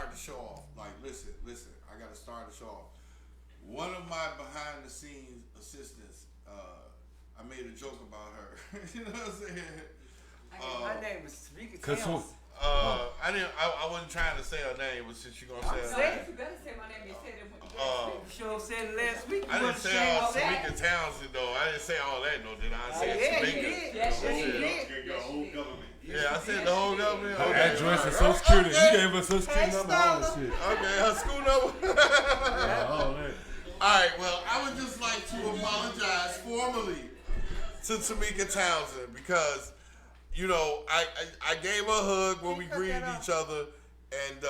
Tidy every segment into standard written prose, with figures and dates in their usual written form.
start the show off. Like, listen. I gotta start the show off. One of my behind the scenes assistants, I made a joke about her. You know what I'm saying? My name is Tamika Cause Towns. I wasn't trying to say her name, but since you're gonna say her name. You better say my name. You said it when You sure said it last week. I didn't say Tamika Townsend though. I didn't say all that though, did I? I said Yeah, Tamika. you did. Yes, Yes, you you did. did. Your whole government. Yeah, I said the whole government. Oh, Okay, that dress is so alright. security. Okay. You gave us social security number, all that shit. Okay, her school number. Yeah, all that. All right, well, I would just like to apologize formally to Tamika Townsend because, you know, I gave her a hug when we greeted each other, and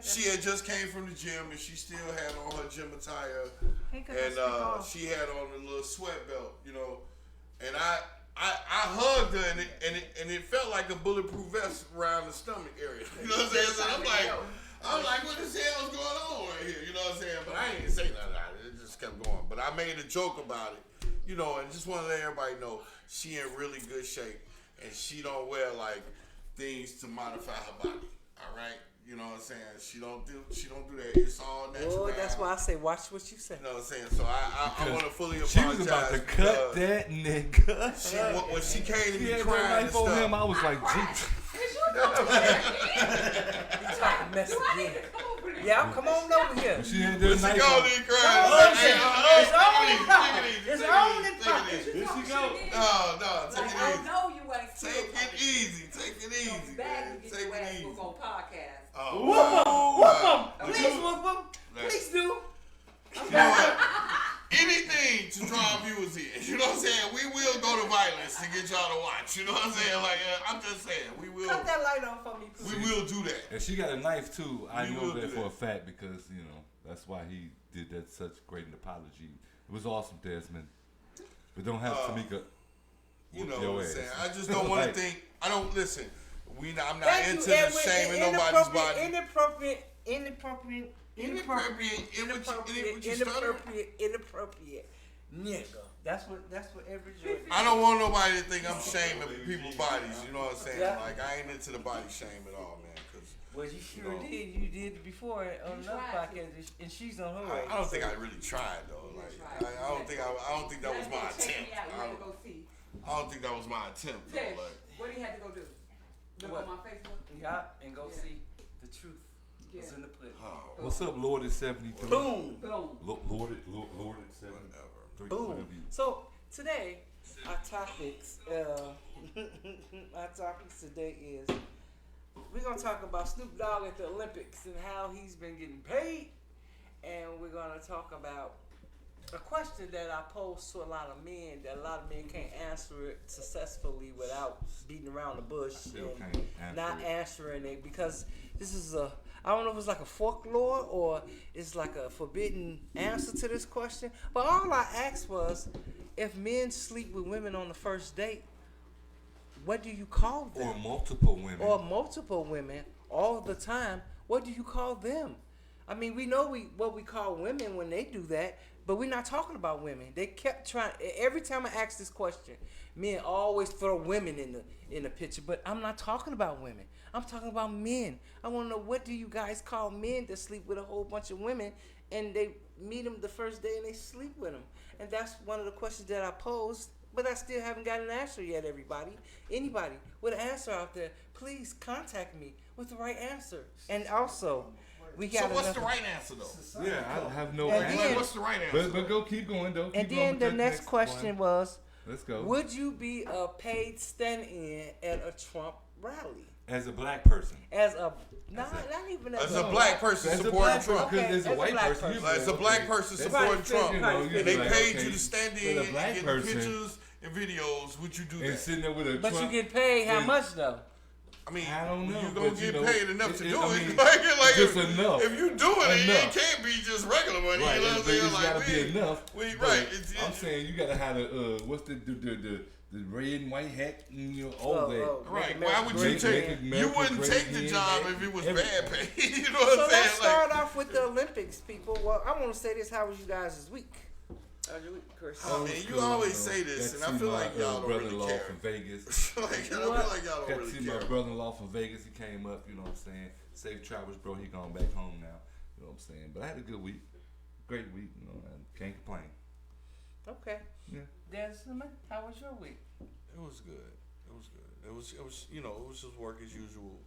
she had just came from the gym, and she still had on her gym attire, and she had on a little sweat belt, you know, and I hugged her, and it felt like a bulletproof vest around the stomach area. You know what I'm saying? So I'm like, what the hell's going on right here? You know what I'm saying? But I ain't say nothing about it. It just kept going. But I made a joke about it, you know, and just want to let everybody know she in really good shape, and she don't wear like things to modify her body. All right. You know what I'm saying? She don't do that. It's all natural. Oh, that's why I say watch what you say. You know what I'm saying? So I want to fully apologize. She was about to cut that nigga. When she came to She me had crying that and knife on him. stuff. I was like, Jesus. You talking mess again. Yeah, come on over here. She had When that she knife go on. to Come on, crying. it's on in pocket. It's on in pocket. Here she go. No, take Like, it I easy. know you ain't still Take it coming. easy. Take it easy, Back man. and get Take your it ass easy. book on podcast. Whoop 'em. Please whoop 'em. Please do. You know what? Anything to draw viewers in. You know what I'm saying? We will go to violence to get y'all to watch. You know what I'm saying? Like, I'm just saying, we will. Cut that light on for me, please. We will do that. And she got a knife too. I We know will that do for that. a fact because, you know, that's why he did that such great an apology. It was awesome, Desmond. But don't have Tamika You whoop know your what I'm ass. saying? I just don't want Like, to think. I don't listen. I'm not Thank you, into the Edwin. shaming nobody's body. Inappropriate. Nigga. That's what every joint. I don't want nobody to think I'm shaming people's bodies. You know what I'm saying? Yeah. Like, I ain't into the body shame at all, man. Cause Well, you sure know. did. You did it before on another tried podcast, and she's on her way. I don't think I really tried though. Like, I don't think that was my attempt. I don't think that was my attempt though. Like, What do you have to go do? Look What? on my Facebook? Yeah, and go Yeah. see the truth. What's Yeah. in the pudding. oh, What's up, Lord at 73? Boom. Boom. Lord at 73. whatever. Boom. So today, our topics, our topics today is we're gonna talk about Snoop Dogg at the Olympics and how he's been getting paid, and we're gonna talk about a question that I pose to a lot of men that a lot of men can't answer it successfully without beating around the bush Still and can't answer not it. answering it because this is I don't know if it's like a folklore or it's like a forbidden answer to this question. But all I asked was, if men sleep with women on the first date, what do you call them? Or multiple women. Or multiple women all the time, what do you call them? I mean, we know what we call women when they do that, but we're not talking about women. They kept trying. Every time I ask this question, men always throw women in the picture, but I'm not talking about women. I'm talking about men. I want to know, what do you guys call men that sleep with a whole bunch of women and they meet them the first day and they sleep with them? And that's one of the questions that I posed, but I still haven't got an answer yet, everybody. Anybody with an answer out there, please contact me with the right answer. And also, we got So what's another- the right answer though? Yeah, I have no And answer. then- What's the right answer? But go, keep going though. And Keep going then with the that next question one. was, Let's go. would you be a paid stand-in at a Trump rally? As a black person. As a, not even As a black person As a supporting black Trump. because Okay, as a as a white black person, you person. As a black person That's supporting right, Trump, you know, and you'd they be like, paid okay, you to stand for in the and black get person pictures and videos, would you do and that? sitting there with a But Trump. you get paid how is- much though? I mean, I don't know, you gonna but you get know, paid enough to do I it. mean, like just if, enough. If you doing it, Enough. it can't be just regular money. Right, You know what I'm it's saying? gotta Like, be enough. We but right. I'm saying you gotta have the what's the red and white hat, and, you know, all that. Right. Make Why would you America take? great America You wouldn't great take the again, job man. if it was Everything. bad pay. You know So what I'm saying? let's start off with the Olympics, people. Well, I want to say this: how was you guys this week? How's your week, Chris? Oh, man, you always say this, and I feel like y'all don't really brother-in-law care. from Vegas. Like, I feel like y'all Got don't to really see care. my brother-in-law from Vegas. He came up, you know what I'm saying. safe travels, bro. He gone back home now. You know what I'm saying? But I had a good week, great week. You know, I can't complain. Okay. Yeah. Desmond, how was your week? It was good. It was good. It was you know, it was just work as usual.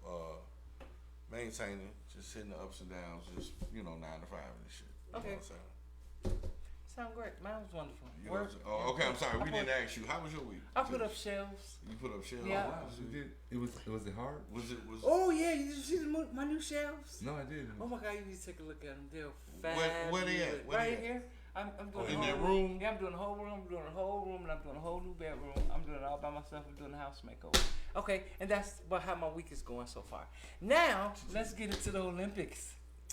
Maintaining, just hitting the ups and downs, just, you know, 9 to 5 and shit. You Okay. know what I'm saying? Sound great. Mine was wonderful. You know what I'm saying? Oh, okay, I'm sorry. We didn't ask you. How was your week? I put up shelves. You put up shelves? Yeah. Oh, wow, you did. Was it hard? Was it Oh yeah, you see my new shelves? No, I didn't. Oh my God, you need to take a look at them. They're fabulous. Where they at? Where right they at? here. I'm doing In the that whole room? Yeah, I'm doing the whole room. I'm doing the whole room, and I'm doing a whole new bedroom. I'm doing it all by myself. I'm doing the house makeover. Okay, and that's how my week is going so far. Now let's get into the Olympics.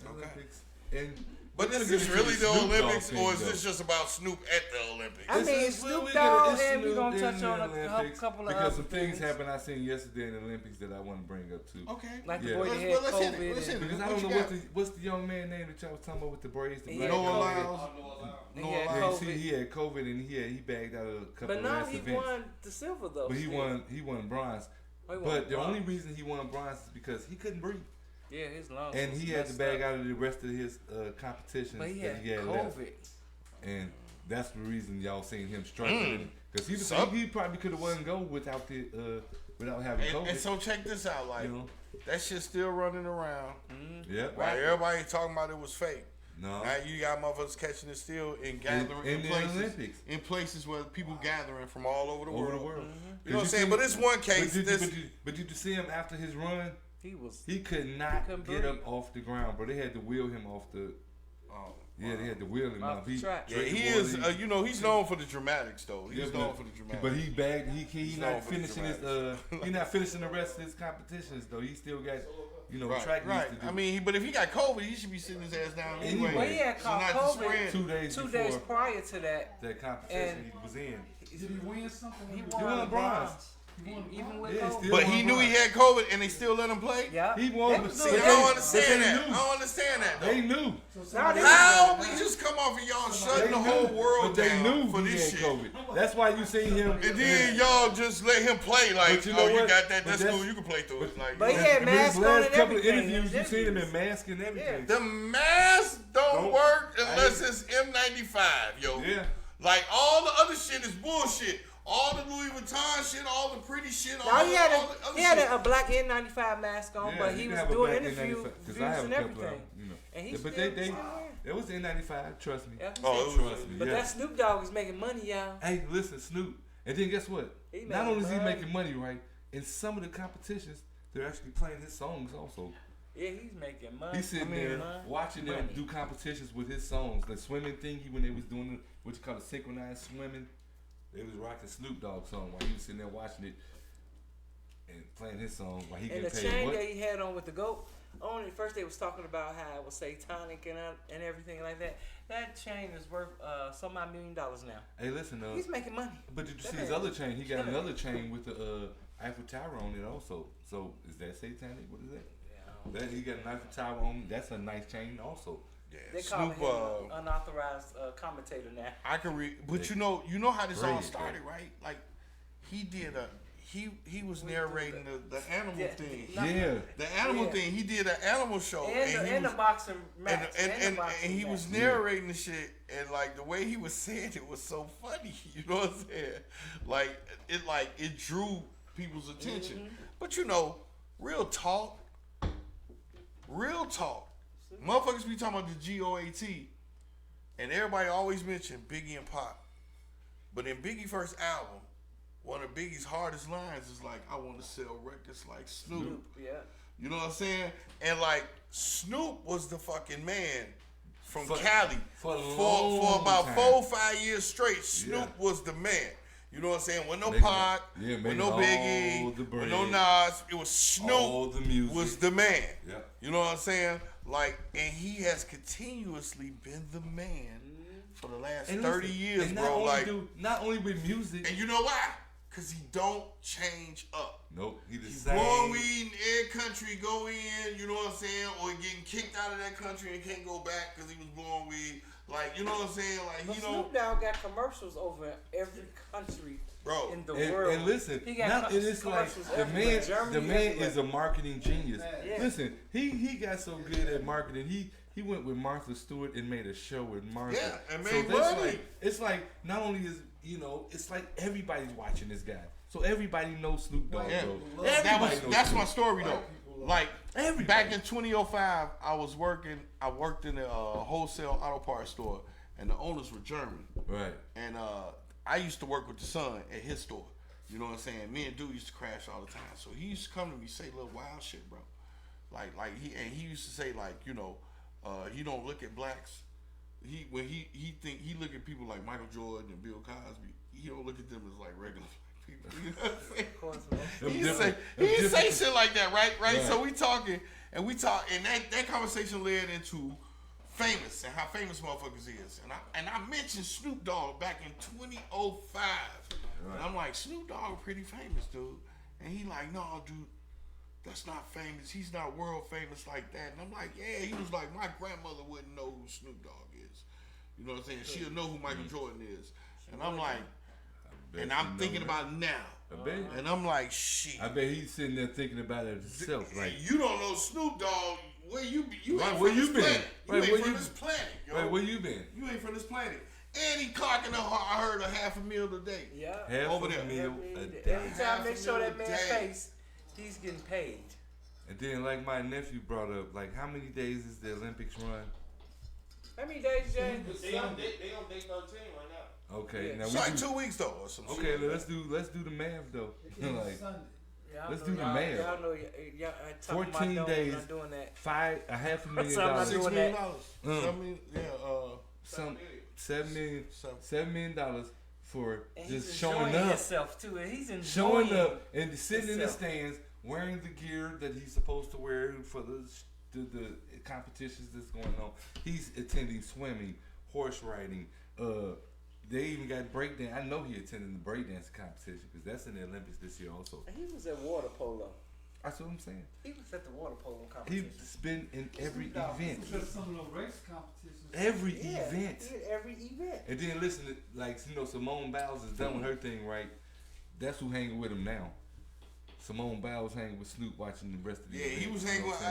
Olympics. And But is this really the Olympics, or is this just about Snoop at the Olympics? I mean, Snoop Dogg, and we're gonna touch on a couple of because other some things things. happened I seen yesterday in the Olympics that I want to bring up too. Okay. Like the Yeah. boy that had Let's hit it. COVID. Let's hit it. Because I What don't you know got? what's the young man name that y'all was talking about with the braids. The He black had Noah COVID. Lyles. He Noah had Yeah, Lyles. see, COVID. he had COVID and he bagged out a couple But of now last he events. won the silver though. But he still. won bronze. Oh, he won But the bronze. only reason he won bronze is because he couldn't breathe, Yeah, his lungs. and was he had to messed bag up. out of the rest of his competitions But he that had he had left. COVID. And that's the reason y'all seen him struggling because Some- he probably could have won gold without without having COVID. And so check this out, like, you know, that shit's still running around. yeah, Right? Everybody talking about it was fake. no, Now you got motherfuckers catching it still and gathering in in the places, Olympics. in places where people gathering from all over the over world. the world. You know what I'm saying? But it's one case. But did you see him after his run? He was. He could not couldn't get breathe. up off the ground, bro. They had to wheel him off the. Oh, Yeah, they had to wheel him Off off. the track. yeah, Drake he Wall, is. You know, he's known for the dramatics, though. He's Yeah, known but- for the dramatics. But he bagged. He He's known not for the finishing his. He not finishing the rest of his competitions though. He still got, track right. meets to do. I mean, but if he got COVID, he should be sitting his ass down anyway. Well, he had So caught not to COVID spread. 2 days 2 before days prior to that. that competition and- he was in. Did he win something? He won won bronze. bronze. Even with Yeah, COVID. still But won he knew he bronze. had COVID, and they still let him play. Yeah. He won, They but was See, doing I they- don't but understand they that. knew. I don't understand that. Though. They knew. Now they- How we just come off of y'all shutting They the whole knew. world But they down knew for he this had shit? COVID. That's why you seen him. And then y'all just let him play like, But you know oh, you what? got that, But that's that's- cool, you can play through it. Like, But he you had know, His mask on last and couple of everything. interviews, you seen him Interviews. in mask and everything. the mask don't Don't- work unless it's N95, yo. Yeah. Like all the other shit is bullshit. All the Louis Vuitton shit, all the pretty shit, all, Now the, he had all the other he had shit. a black N95 mask on, but he you was can have a doing black interviews N95, 'cause I have and a couple of everything. them, And he Yeah, still, but they still it was N95. Trust me. yeah. Oh, it was, Trust me. But yeah. that Snoop Dogg is making money, y'all. Hey, listen, Snoop. And then guess what? He Not making only is he money. making money, right? In some of the competitions, they're actually playing his songs also. Yeah, he's making money. He's sitting there watching them money. do competitions with his songs. The swimming thing, when they was doing what you call a synchronized swimming, they was rocking Snoop Dogg song while he was sitting there watching it and playing his song while he And getting the paid. chain What? that he had on with the goat on it, first they was talking about how it was satanic and everything like that. That chain is worth some odd $1 million now. Hey, listen, He's making money. but did you That see his man- other chain? He got killing another it. chain with the Eiffel Tower on it also. So is that satanic? What is that? That he got an Eiffel Tower on. That's a nice chain also. Yeah, They call him Snoop, an unauthorized commentator now. I can read, but you know how this all Great, started, right? Like he did he was narrating the animal Yeah. thing. Yeah. The animal Yeah. thing. He did an animal show, And, he and was, the boxing match. and the boxing he was match. narrating the shit, and like the way he was saying it was so funny. You know what I'm saying? Like it drew people's attention. Mm-hmm. But you know, real talk. Motherfuckers be talking about the GOAT, and everybody always mention Biggie and Pop. But in Biggie's first album, one of Biggie's hardest lines is like, "I want to sell records like Snoop." Yeah. You know what I'm saying? And like Snoop was the fucking man from For- Cali for a for long about time. 4 or 5 years straight. Snoop Yeah. was the man. You know what I'm saying? With no Making- Pac, yeah, with making no all Biggie, the with no bread, Nas. It was Snoop all the music. was the man. Yep. You know what I'm saying? Like, and he has continuously been the man for the last And 30 listen, years, and bro. Like, not only with music. and you know why? Cause he don't change up. Nope, he the He's same. blowing weed in every country, go in, you know what I'm saying? Or getting kicked out of that country and can't go back because he was blowing weed. Like, you know what I'm saying? Like, But you know, Snoop Dogg got commercials over every country. Bro, in the And, world. and listen, He got now and it's like commercials the everywhere. man, Germany, the man everywhere. is a marketing genius. Yeah. Listen, he got so good at marketing. He went with Martha Stewart and made a show with Martha. Yeah, and so made that's money. like it's like not only is it's like everybody's watching this guy. So everybody knows Snoop Dogg. Yeah, though. that's Snoop. my story though. Like Everybody. back in 2005, I worked in a wholesale auto parts store, and the owners were German. Right. And I used to work with the son at his store. You know what I'm saying? Me and dude used to crash all the time. So he used to come to me say little wild shit, bro. Like he used to say like, he don't look at blacks. He look at people like Michael Jordan and Bill Cosby. He don't look at them as like regular black people. You know what I'm saying? He say shit like that, right? So we talking and that conversation led into famous and how famous motherfuckers is. And I mentioned Snoop Dogg back in 2005. Right. And I'm like, Snoop Dogg pretty famous, dude. And he like, no, dude, that's not famous. He's not world famous like that. And I'm like, yeah. He was like, my grandmother wouldn't know who Snoop Dogg is. You know what I'm saying? She'll know who Michael Jordan is. And I'm like, and I'm thinking about it now. I bet. And I'm like, shit. I bet he's sitting there thinking about it himself. Like, You don't know Snoop Dogg. Where you be? You Right, ain't where from you this been? planet. You Right, ain't where from you- this planet, yo. right, where you been? You ain't from this planet. And he clocking I heard $500,000 a day. Yeah. Half Over a there. meal a Every day. time they show that man's $500,000 face, he's getting paid. And then, like my nephew brought up, like how many days is the Olympics run? How many days, James? They on day 13 right now. Okay, Yeah. now It's we like do, 2 weeks though, or some okay. shit. Let's do the math though. Like Y'all Let's know do the y'all- math. Y'all know y'all 14 about days. I'm doing that. half a million So I'm not dollars. doing $6 million. Mm. I mean, yeah, Some $7 million for And just he's showing enjoying up, himself too. And he's enjoying showing up, and sitting in the himself. stands wearing the gear that he's supposed to wear for the competitions that's going on. He's attending swimming, horse riding. They even got breakdance. I know he attended the breakdance competition because that's in the Olympics this year also. He was at water polo. That's what I'm saying. He was at the water polo competition. He's been in every event. Some of the race competitions. Every Yeah, event. he at every event. And then listen to, like, Simone Biles is done with her thing, right? That's who hanging with him now. Simone Biles hanging with Snoop watching the rest of the yeah, event, he was you hanging know with what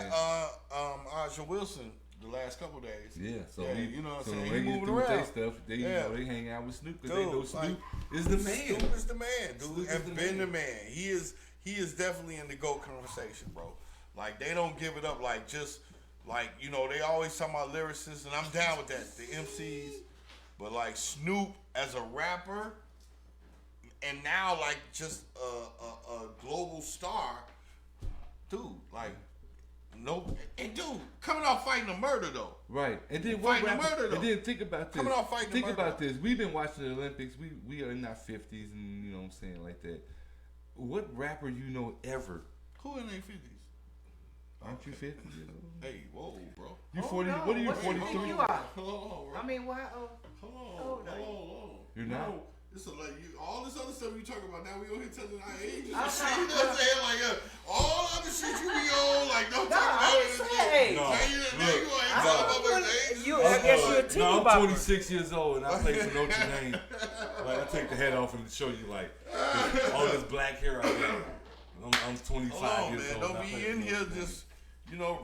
I'm saying? Aja Wilson the last couple days. Yeah, so Yeah, he, you know what I'm so saying? when He they get moving through with their around. stuff, they Yeah. they hang out with Snoop because they Dude, know Snoop like, is the man. Snoop is the man, dude, Snoop is and the been man. the man. He is definitely in the GOAT conversation, bro. Like they don't give it up, like just like they always talking about lyricists, and I'm down with that, the MCs, but like Snoop as a rapper, and now like just a global star, dude, like. No, and dude, coming off fighting a murder though. Right, and then Fighting what a rapper? murder, though. And then think about this. Coming off fighting a think murder. about this. We've been watching the Olympics. We are in our 50s, and you know what I'm saying, like that. What rapper you know ever? Who in their 50s? Aren't you 50 years old? Hey, whoa, bro. You Hold 40? on, What are you? what do you think 43? you are? Hold on, bro. I mean, why? Hold on. You're not? No, this is like you. All this other stuff you talking about now. We on here telling our ages. I'm and shit, not- you know what I'm saying? Like all other shit you be on. Like don't No, talk about I it. ain't saying. No. Now you Look, want to I'm talk not about doing those it. ages. I guess you're a teeny No, I'm bopper. 26 years old and I play for Notre Dame. Like I take the head off and show you like all this black hair I got. I'm 25 Hold on, years man. old. Don't I be play in for here Notre Dame. just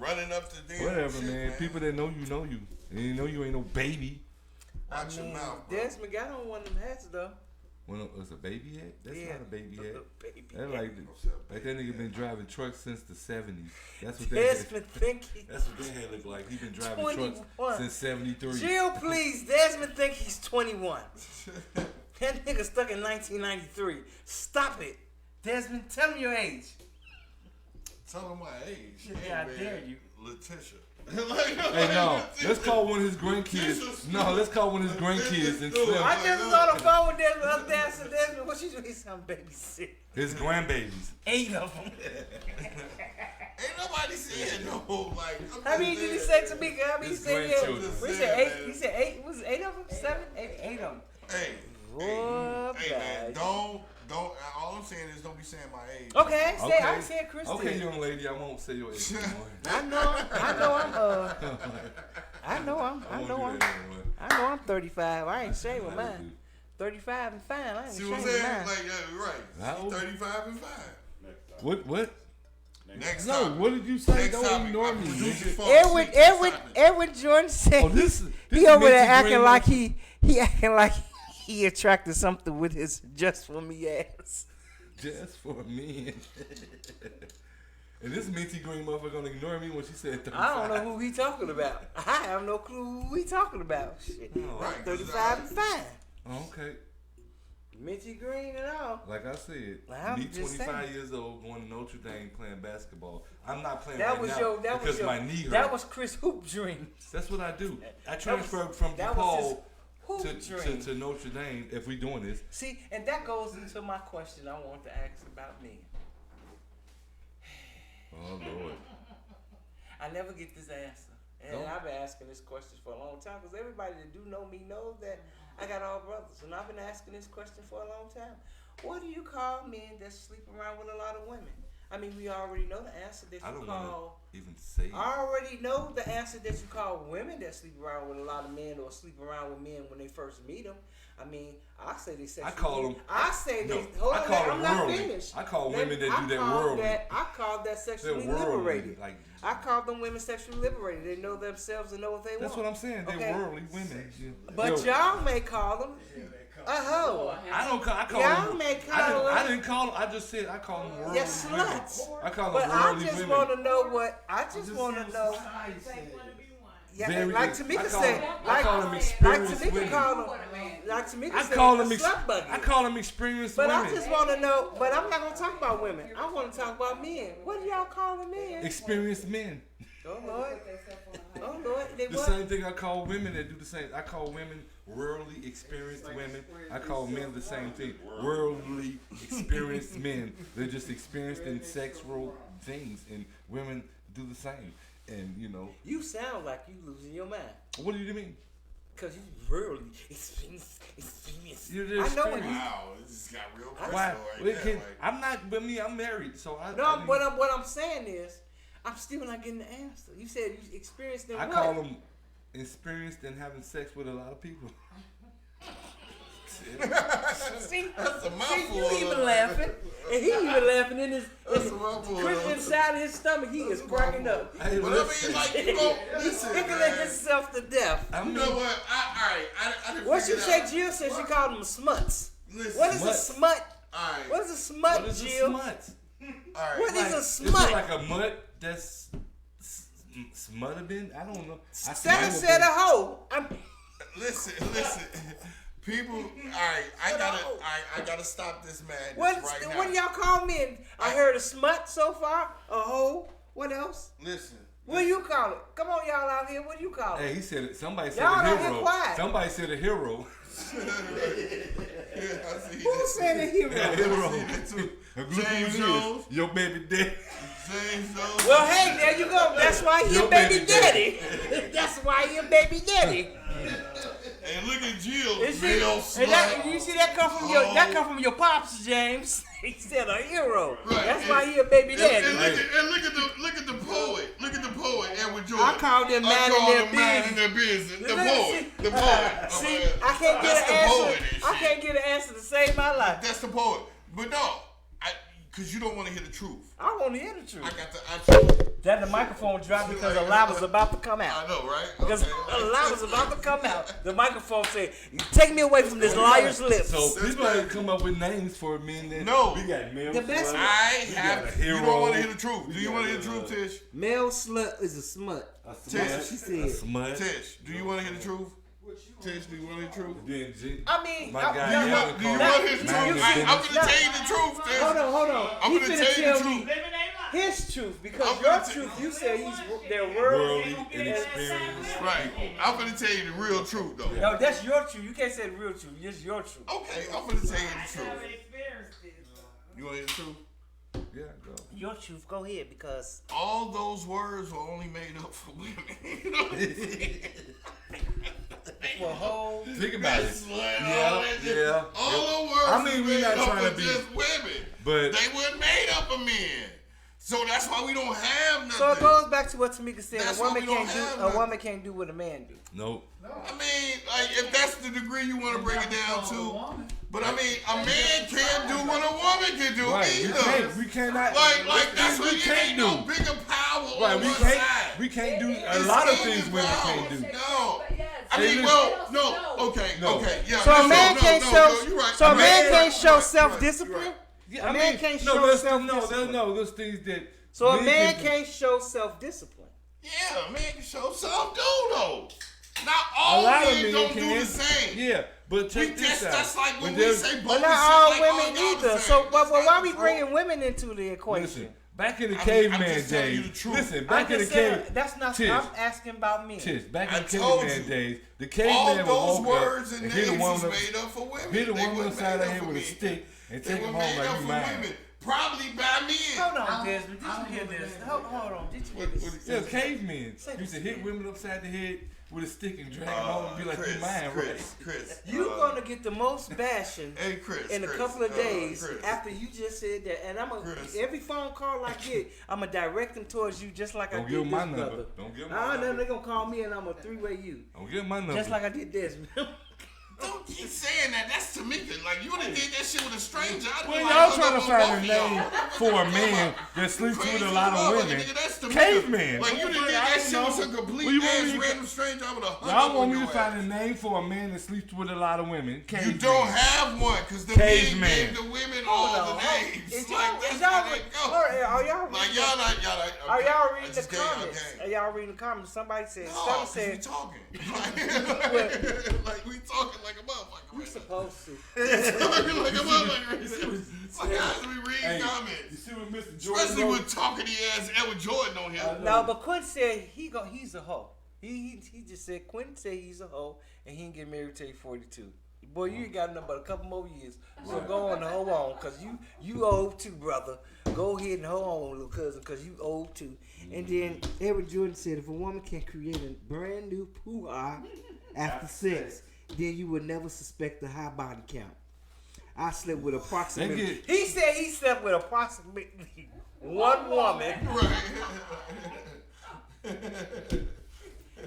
running up to damn Whatever, shit, man. People that know you. And you know you ain't no baby. Watch your mouth, bro. Desmond got on one of them hats though. When it's a baby hat? That's Yeah, not a baby hat. Baby That hat. like that nigga been driving trucks since the 70s. That's what that Desmond think he. That's what that head look like. He been driving 21. trucks since 73. Jill, please. Desmond think he's 21. That nigga stuck in 1993. Stop it. Desmond, tell me your age. Tell him my age. Yeah, I man. dare you. Letitia. Hey, no. Let's call one of his grandkids. No, let's call one of his grandkids and Dude, Slim. I just was on the phone with Desmond up there. I said, Desmond, what you doing? He said, I'm babysitting. His grandbabies. 8 of them. Ain't nobody saying no. Like I'm How many just did he saying. say to me? How many he His said? Yeah. grandchildren. He said 8. He said 8. Was it 8 of them? 7? 8 of them. Hey, What, hey, man, guys? don't. All I'm saying is don't be saying my age. Okay, say Okay. I said Christian. Okay, young lady, I won't say your age anymore. I know I'm I won't do that anymore. I'm 35. I ain't shaving mine. 35 and fine. I ain't See what I'm ashamed of saying? mine. Like, yeah, right. How old? 35 and 5. What? Next No, topic. what did you say? Next Don't topic. ignore Our me. producer nigga. falls asleep. Next topic. Edwin Jordan said Oh, this he over there Minty acting Green like motherfucker. he acting like he attracted something with his just for me ass. Just for me. And this minty green motherfucker gonna ignore me when she said 35. I don't know who he talking about. I have no clue who he talking about. Shit. Oh, right, 35 and fine. Oh, okay. Minty green and all. Like I said, I'm me just 25 saying. years old going to Notre Dame playing basketball. I'm not playing That right was now your that because was your my knee hurt. that was Chris Hoop dream. That's what I do. I That was- transferred from that was his DePaul hoop dream. to Notre Dame if we doing this. See, and that goes into my question I want to ask about me. Oh, Lord. I never get this answer. And Don't. I've been asking this question for a long time because everybody that do know me knows that I got all brothers. And I've been asking this question for a long time. What do you call men that sleep around with a lot of women? I mean, we already know the answer that I you don't want call. to even say it. I already know the answer that you call women that sleep around with a lot of men or sleep around with men when they first meet them. I mean, I say they sexually. I call them. I say No, they. Hold I on, call I'm them not worldly. finished. I call Let- women that I do that call worldly. I call that They're sexually worldly. liberated. Like, I call them women sexually liberated. They know themselves and know what they that's want. what I'm saying. They're Okay. worldly women. But Yo, y'all may call them a hoe. I don't call. I call Y'all them. may I call didn't, I them. didn't call them. I just said I call them worldly You're women. sluts. I call them But I worldly just women. want to know what. I just want to know. Yeah, Very like good. Tamika I call said. them- I Like call them like experienced Tamika women. called them. Like Tamika I said, call them. a slut buggy. I call them experienced But women. I just want to know. But I'm not gonna talk about women. I want to talk about men. What do y'all call the men? Experienced men. Oh Lord. Oh Lord. They The what? same thing I call women that do the same. I call women worldly experienced women. I call men the same thing. Worldly experienced men. They're just experienced in sexual things, and women do the same. And you know, You sound like you losing your mind. what do you mean? Cause you really experience. You're I just know when you. Wow, it just got real personal Why? right Well, there. it can- Like, I'm not. With me, I'm married, so I. No, I mean, what I'm saying is, I'm still not getting the answer. You said you experienced in I what? call them experienced in having sex with a lot of people. See, That's a see, mouthful. you even laughing, and he even laughing in his, That's a mouthful. Chris inside his stomach. He is cracking up. Hey, But I listen. mean, like, you go, He's listen, tickling man. himself to death. I You mean, know what? I didn't What you figure say, it out. Jill said she called them smuts. Listen, What is a Smut. smut? Alright, What is a smut, what is a Jill? smut? alright. What is a Is smut? it like a mutt that's smutterbin? I don't know. Sarah said a hoe. Listen. People, alright, I gotta stop this madness What right what do now. y'all call men? I heard a smut so far. A hoe. What else? Listen. What do you call it? Come on, y'all out here. What do you call it? Hey, he said it. Somebody said Y'all a don't get hero. quiet. Somebody said a hero. Yeah, I see Who that. said a hero? I see that too. James Jones. Your baby daddy. James Jones. Well, hey, there you go. That's why he a Your baby baby daddy. That's why he a baby daddy. And look at Jill. And see, Real and that, smart. you see that come from your pops, James. He said a hero. Right. That's why he a baby daddy. And look at the poet. Look at the poet, Edward Jordan. I call them man call in their them man business. in their business. The Look, poet. see- The poet. See, Oh, I can't get that's an the poet answer. and I shit. can't get an answer to save my life. That's the poet. But no, because you don't want to hear the truth. I want to hear the I truth. got the. That the microphone dropped because a lie was about to come I out. know, right? Because Okay. a lie was about to come out. The microphone said, "You take me away from this liar's lips." So people ain't come up with names for men that No. we got male The best- slut, I we have. got a You hero, don't want to hear the truth. Do we you got want to hear the a- truth, Tish? Male slut is a smut. Tish. She a said. smut. Tish, do you want to hear the truth? Tish, do you want to hear the truth? Then I mean, My I- guy, no, yeah, no, we Do you call want it his truth? man I'm in going business. to tell you the truth, Tish. hold on. I'm He going to finna tell you the me truth. his truth because I'm your gonna truth. tell- You said they're worldly. Worldly inexperienced. Right. I'm going to tell you the real truth, though. No, that's your truth. You can't say the real truth. It's your truth. Okay, I'm going to tell you the truth. You want to hear the truth? Yeah, go. Your truth. Go ahead because All those words were only made up for women. You know what I'm saying? for a whole. Think about it. Yeah. All the words I mean, were we're made not up trying for to be- just women. But They weren't made up of men. So that's why we don't have nothing. So it goes back to what Tamika said. That's A why woman we don't can't have do. A nothing. woman can't do what a man do. Nope. I mean, like, if that's the degree you want to bring it down to. But I mean, a man can't do what a woman can do Right. either. We cannot. Like that's we what you can't ain't do. no bigger power Right. on We one can't. side. We can't do a It's lot of in things the women power. can't do. No. Yes. I Hey, mean, listen. no, okay, No. yeah. So a man can't show. you're right. So a man you're can't right, show you're right, self-discipline. you're right. Yeah, A man can't show there's self-discipline. there's things that. So a men man can- can't show self-discipline. Yeah, man can show some do though. Not A all lot of men men don't can. do the same. Yeah, but check this out. That's like when we there's- say But both not shit, all like, women y'all the either. same. So That's why not we true. bringing women into the equation? Listen, back in the I'm caveman just telling you the days. truth. Listen, I'm back in the just saying, cave. that's not. Tish, I'm asking about men. Tish, back in I the told caveman you. days, the All caveman would those walk words up and and hit a names woman, is made up for women. hit a They woman wasn't upside the made up head for with a me. stick and They take were him made home like up you for mine. women. Probably by men. Hold on, Desmond. Did you hear this? Hold on. Did you hear this? Yeah, cavemen Say used to this. hit women upside the head with a stick and drag them home and be like, you mine, right? Chris. You're gonna get the most bashing Hey, Chris. in a Chris, couple of days Chris. after you just said that. And I'm gonna Chris. every phone call I get, I'm gonna direct them towards you just like I Don't did give them this my number. brother. Don't give them Nah, my then number. they gonna call me and I'm gonna three-way you, Don't give them my number. just like I did Desmond. Don't keep saying that. That's Tamika. Like, you would have did that shit with a stranger. I'd Well, be like, y'all oh, trying to no, find both a of name y'all. for a man that sleeps with Crazy a lot of motherfucker, women. nigga, that's Tamika. Caveman. Like, you done did I that don't shit know. with some Well, complete you want ass me to- random stranger. I would have hung Y'all up want on me to your find ass. a name for a man that sleeps with a lot of women? You Caveman. don't have one, because the men Caveman. gave the women all the names. Is Like, y'all, that's is how y'all, they go. are y'all Like, reading? y'all not, Are y'all I reading the just gave y'all comments? game. Are y'all reading the comments? Somebody said, No, somebody 'cause we said, talking. What? Like, we talking like a motherfucker. you Right now. supposed to. Talking like a motherfucker. Right now. Like, how do we read Hey, you comments? see what Mr. Jordan Especially wrote? with talking ass Edward Jordan on here. No, but Quentin said he's a hoe. He just said Quentin said he's a hoe and he can get married till he's 42. Boy, you ain't got nothing but a couple more years. So go on and hold on, cause you old too, brother. Go ahead and hold on, little cousin, cause you old too. And then Edward Jordan said if a woman can create a brand new poo-ah after sex, then you would never suspect a high body count. I slept with approximately. He said he slept with approximately one woman. Right.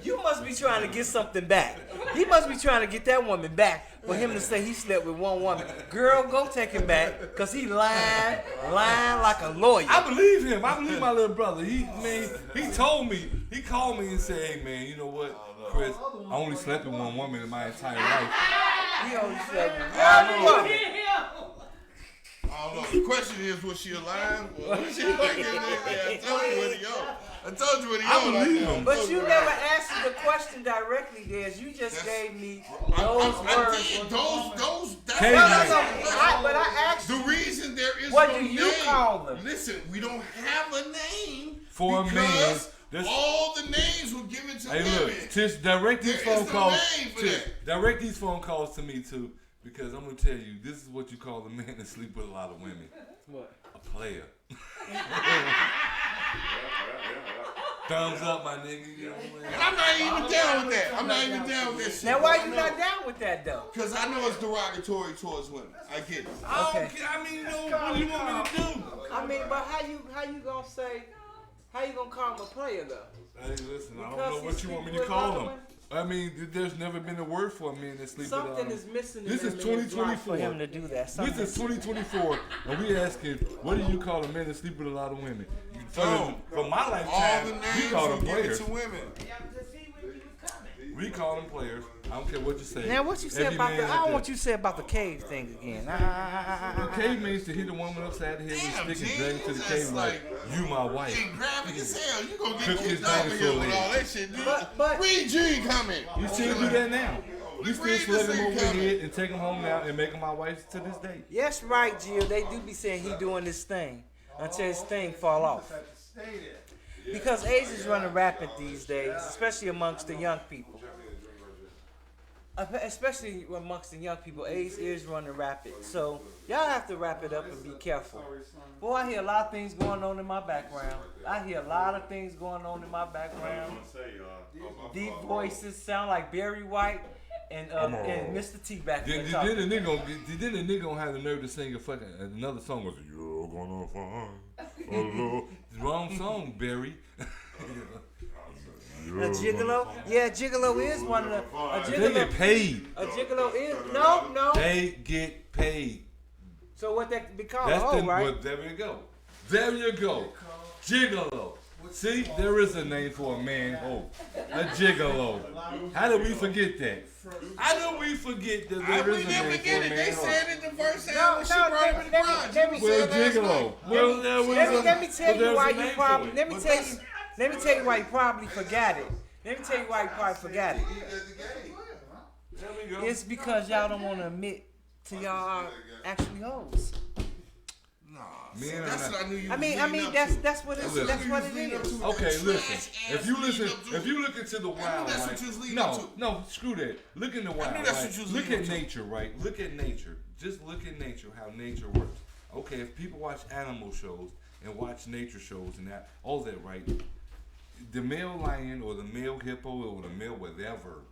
You must be trying to get something back. He must be trying to get that woman back for him to say he slept with one woman. Girl, go take him back, because he lying like a lawyer. I believe him. I believe my little brother. He told me. He called me and said, "Hey man, you know what, Chris? I only slept with one woman in my entire life." He only slept with one woman. I don't know. The question is, was she alive? Well, was she like, I told you where to go. I told you where to go. I believe him. But you never answered the question directly, Des. You just gave me those words. That's Hey, No, man. but I asked the you, reason there is what no do you name. call them? Listen, we don't have a name For a man, because that's- all the names were given to Hey, women. look, Tish, direct these There is phone no calls. name for Tish, that. direct these phone calls to me too, because I'm gonna tell you, this is what you call a man that sleep with a lot of women. What? A player. Thumbs up, my nigga. You know what And I'm not even down with that. I'm not even down with that shit. Now, why you not down with that, though? Because I know it's derogatory towards women. I get it. I don't Okay. care. I mean, you know, what do you want me to do? I mean, but how you gonna say, how you gonna call him a player, though? Hey, listen, I don't Because know what he you want me sleep to with call other him. women? I mean, there's never been a word for a man that sleep Something with is missing in This is that man's life 2024. for him to do that. This Something is 2024, and we asking, what do you call a man that sleep with a lot of women? For my All lifetime, the we names call were them given players. to women. We call them players. I don't care what you say. Now, what you said Every about man the? I out don't there- want you to say about the cave thing again. Caveman used to hit a woman upside the head Damn, with a stick and G, drag her to the that's cave like, like- you my wife. Hey, graphic as hell. You gonna get Cook kicked his off of here dinosaur with leg. all that shit, dude. But- Read G coming. We still do that now. We still Read sled this him over the thing coming. head and take him home now and make him my wife to this day. Yes, right, Jill. They do be saying he doing this thing until his thing fall off. Because AIDS is running rapid these days, especially amongst the young people. Especially amongst the young people, AIDS is running rapid. So y'all have to wrap it up and be careful. Boy, I hear a lot of things going on in my background. I hear a lot of things going on in my background. Deep voices sound like Barry White and Mr. T back in Then the the nigga gonna have the nerve to sing a fucking another song with yo. all gonna find a love. Wrong song, Barry. A gigolo? Yeah, gigolo is one of the. They get paid. A gigolo is no. They get paid. So what that be called? That's Oh, the. right. Well, there you go. There you go. Gigolo. See, there is a name for a man hoe. A gigolo. How did we forget that? How did we forget that there We is a didn't name forget for a it. They man hoe? said it the first time No, when she no, brought him in the garage. let me- We Well, said last gigolo. night. Well, there was Let me tell you why you Let probably. Let me But tell you. that's- Let me tell you why you probably forgot it. Let me tell you why you probably forgot it. There we go. It's because y'all don't want to admit to y'all are actually hoes. Nah, Men see, are that's not- what I knew you I was mean, leading up that's to. that's what it's Listen. that's what it is. Okay, listen. Trash If you ass listen, leading up to if you look into the wild, that's right? what you was leading No, up to. no, screw that. Look in the wild. knew that's right? what you was Look leading at up to. nature, right? Look at nature. Just look at nature. How nature works. Okay, if people watch animal shows and watch nature shows and that, all that, right? The male lion or the male hippo or the male whatever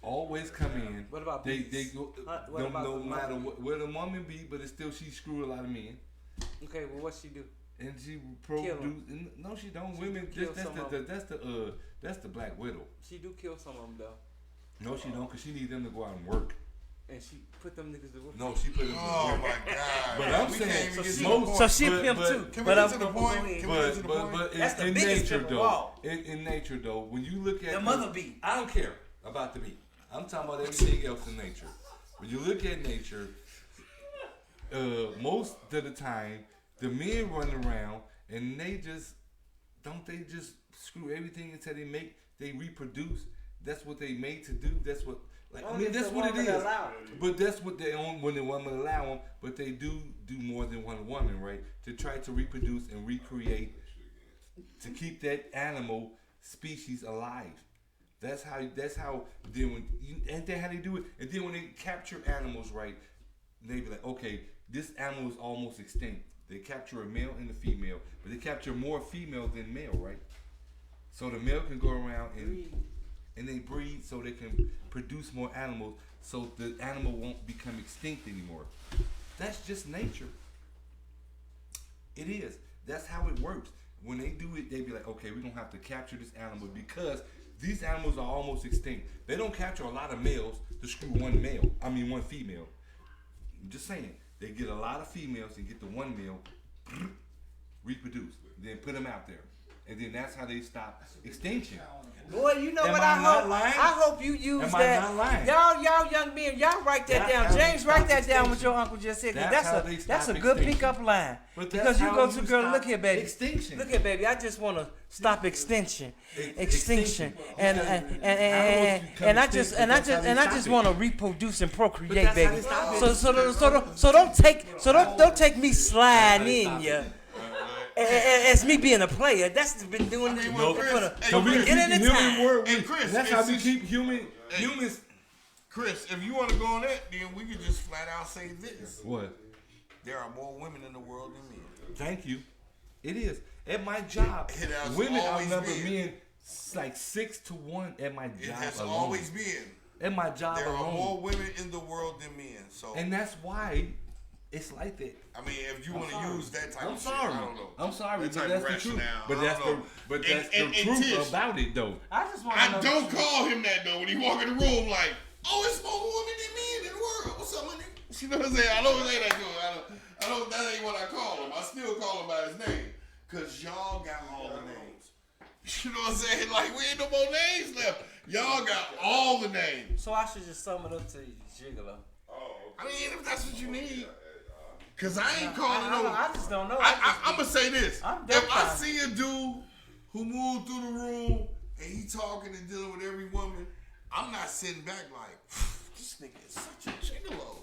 always come in. What about they bees? go What about no the matter woman? where the woman be, but it's still she screw a lot of men. Okay, well, what she do? And she Kill 'em. produce. No, she don't. She Women. kill That's some of that's the Black Widow. She do kill some of them though, No, she don't, cause she need them to go out and work. and she put them niggas to work. No, she put them to Oh work. my God. But man. I'm We saying, can't even get to the most- point. So she but- pimp but- too. Can we But get to the point? go Can ahead. we get to the point? But That's the in biggest nature pimp of though, all. in nature though, when you look at The mother bee. I don't care about the bee. I'm talking about everything else in nature. When you look at nature, most of the time, the men run around and they just screw everything until they reproduce. That's what they made to do. That's what Only if that's the what it woman is. allow it. But that's what they own when the woman allow them. But they do more than one woman, right? To try to reproduce and recreate to keep that animal species alive. That's how. Then when ain't that how they do it? And then when they capture animals, right? They be like, okay, this animal is almost extinct. They capture a male and a female, but they capture more female than male, right? So the male can go around and they breed so they can produce more animals, so the animal won't become extinct anymore. That's just nature. It is. That's how it works. When they do it, they be like, okay, we're gonna have to capture this animal because these animals are almost extinct. They don't capture a lot of males to screw one female. I'm just saying, they get a lot of females and get the one male, reproduce, then put them out there, and then that's how they stop extinction. Boy, you know Am what I I not hope? lying? I hope you use Am I that. not lying? Y'all young men, y'all write that That's down. how they James, write stop that down what extinction. your uncle just said. 'Cause That's how they that's a stop good extinction. pickup line. But that's Because you how go you to girl, stop look here, baby. extinction. Look here, baby. I just want to stop extinction, extinction, Extinction. and Animals and I become just extinct, and I but that's just how and they I stop just it. want to reproduce and But procreate, that's how baby. they stop it. Don't take me sliding in ya. As me being a player, that's been doing this well, for Chris, the hey, So we Chris, keep beginning of human time. work. Hey, Chris, That's how we it's- keep humans. Chris, if you want to go on that, then we could just flat out say this: What? there are more women in the world than men. Thank you. It is. At my job, It has women always outnumber been. men like 6-1 at my It job has alone. always been. At my job There are alone. more women in the world than men. So, And that's why it's like that. I mean, if you want to sorry. use that type I'm of sorry. shit, I don't know. I'm sorry, That but type that's of the truth. rationale, But I that's don't the know. but that's And the truth Tish, about it though. I just want to I know. don't call him that though when he walk in the room like, oh, it's more women than men in the world. What's up, my nigga? You know what I'm saying? I don't say that to him. I don't. That ain't what I call him. I still call him by his name, cause y'all got all the names. You know what I'm saying? Like we ain't no more names left. Y'all got all the names. So I should just sum it up to gigolo. I mean, if that's what you need, cause I ain't calling no. I just don't know. I'm gonna say this: I'm if I dumbfounded. see a dude who moved through the room and he talking and dealing with every woman, I'm not sitting back like, this nigga is such a gigolo.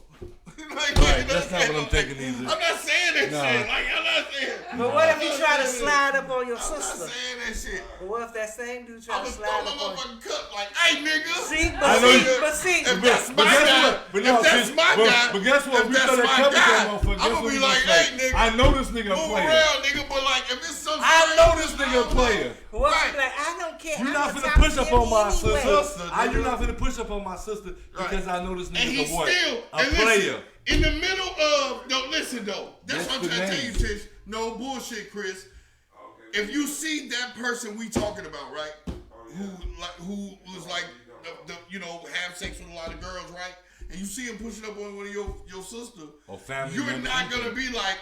Right, that's not what I'm thinking either. I'm not saying that Nah. shit. Like I'm not saying. But what if he try to slide up on your I'm not sister? saying that shit. But what if that same dude try I'm to gonna slide throw up my on you? motherfucking cup like, hey nigga. See, I know you- but see, If that's my guess guy, what? But no, if that's see, my but- guy, but guess what? if We that's throw that my cup at guy, that motherfucker, guess I'm what gonna be we like, gonna say? hey nigga, I know this nigga a move player. around, nigga. But like, if it's some I know this nigga a player. Well, Right. she like, I don't care. You I'm not gonna finna talk push to up him on my anyway. sister. Nigga. You not finna push up on my sister because I know this And nigga he's a what? still A and listen, player. in the middle of no. Listen though, that's That's what I'm the trying to tell you, name. Tish. No bullshit, Chris. If you see that person we talking about, right? Who was like the you know have sex with a lot of girls, right? And you see him pushing up on one of your sister, Or family you're member. not gonna be like,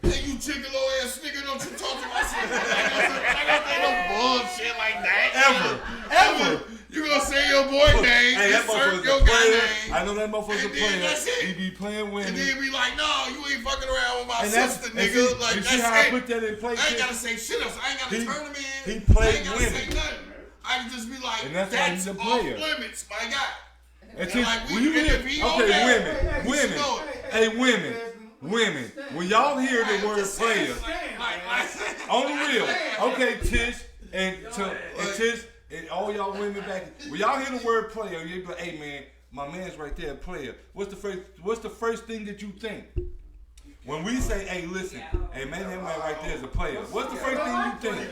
hey, you gigolo ass nigga, don't you talk to my sister? I don't say no bullshit like that. Ever. You gonna say your boy name, Hey, that insert motherfucker's your a guy player. name, I know that motherfucker's a And then player. that's it. He be playing women. and then be like, no, you ain't fucking around with my And that's sister, and nigga. see, Like you that's see how I it. put that in place. I ain't gotta say shit else. I ain't gotta He- turn him in. he played I ain't gotta women. say nothing. I can just be like, And that's why he's a off player. limits, my guy. And And like, when you and hear, if he okay, on there, you women, know it. hey, women, when y'all hear the word player, on the real, okay, Tish and Tish and all y'all women back, when y'all hear the word player, you be like, hey man, my man's right there, player. What's the first thing that you think? When we say, hey, listen, hey man, that man right there is a player. What's the first thing you think?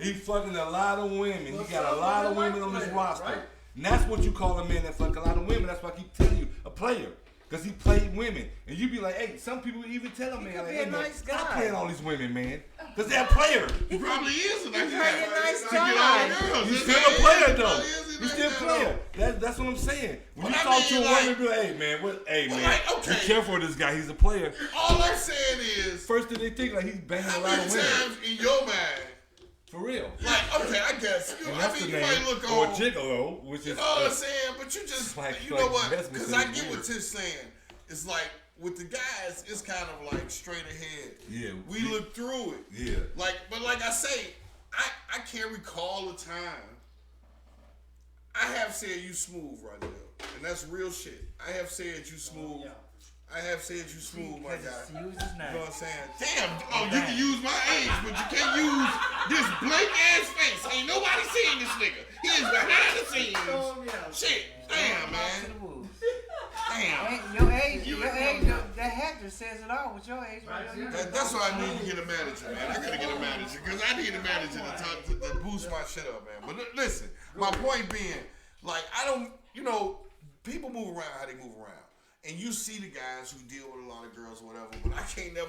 He fucking a lot of women. He got a lot of women on his roster. And that's what you call a man that fuck a lot of women. That's why I keep telling you, a player. Because he played women. And you be like, hey, some people even tell him, man, could like, be hey, a man, nice stop guy. playing all these women, man. Because they're a player. He probably is a nice He's guy. a nice To get all guy. the girls. He's That's still a it. player, He though. probably is a He's nice still a guy, player. though. That's what I'm saying. When But you I talk to a mean, woman, like- be like, hey, man, But man, like, okay. be careful with this guy. He's a player. All I'm saying is, First thing they think, like, he's banging how a lot many of women. times in your mind, For real. like, okay, I guess, And I that's mean, the you name. might look Or on, gigolo, which you is... know what I'm saying, but you just, Like you know what, investment because is I get weird. what Tish saying. It's like, with the guys, it's kind of like straight ahead. Yeah. We look through it. Yeah. Like, but like I say, I can't recall a time. I have said you smooth right now, and that's real shit. I have said you smooth. I have said you smooth, my guy. Use his You know name. what I'm saying? Damn. Oh, you can use my age, but you can't use this blank ass face. Ain't nobody seeing this nigga. He is behind the scenes. Shit. Damn, man. Damn. Your age, that hat just says it all with your age. That's why I need to get a manager, man. I gotta get a manager because I need a manager to boost my shit up, man. But listen, my point being, like, I don't, you know, people move around how they move around. And you see the guys who deal with a lot of girls or whatever, but I can't never,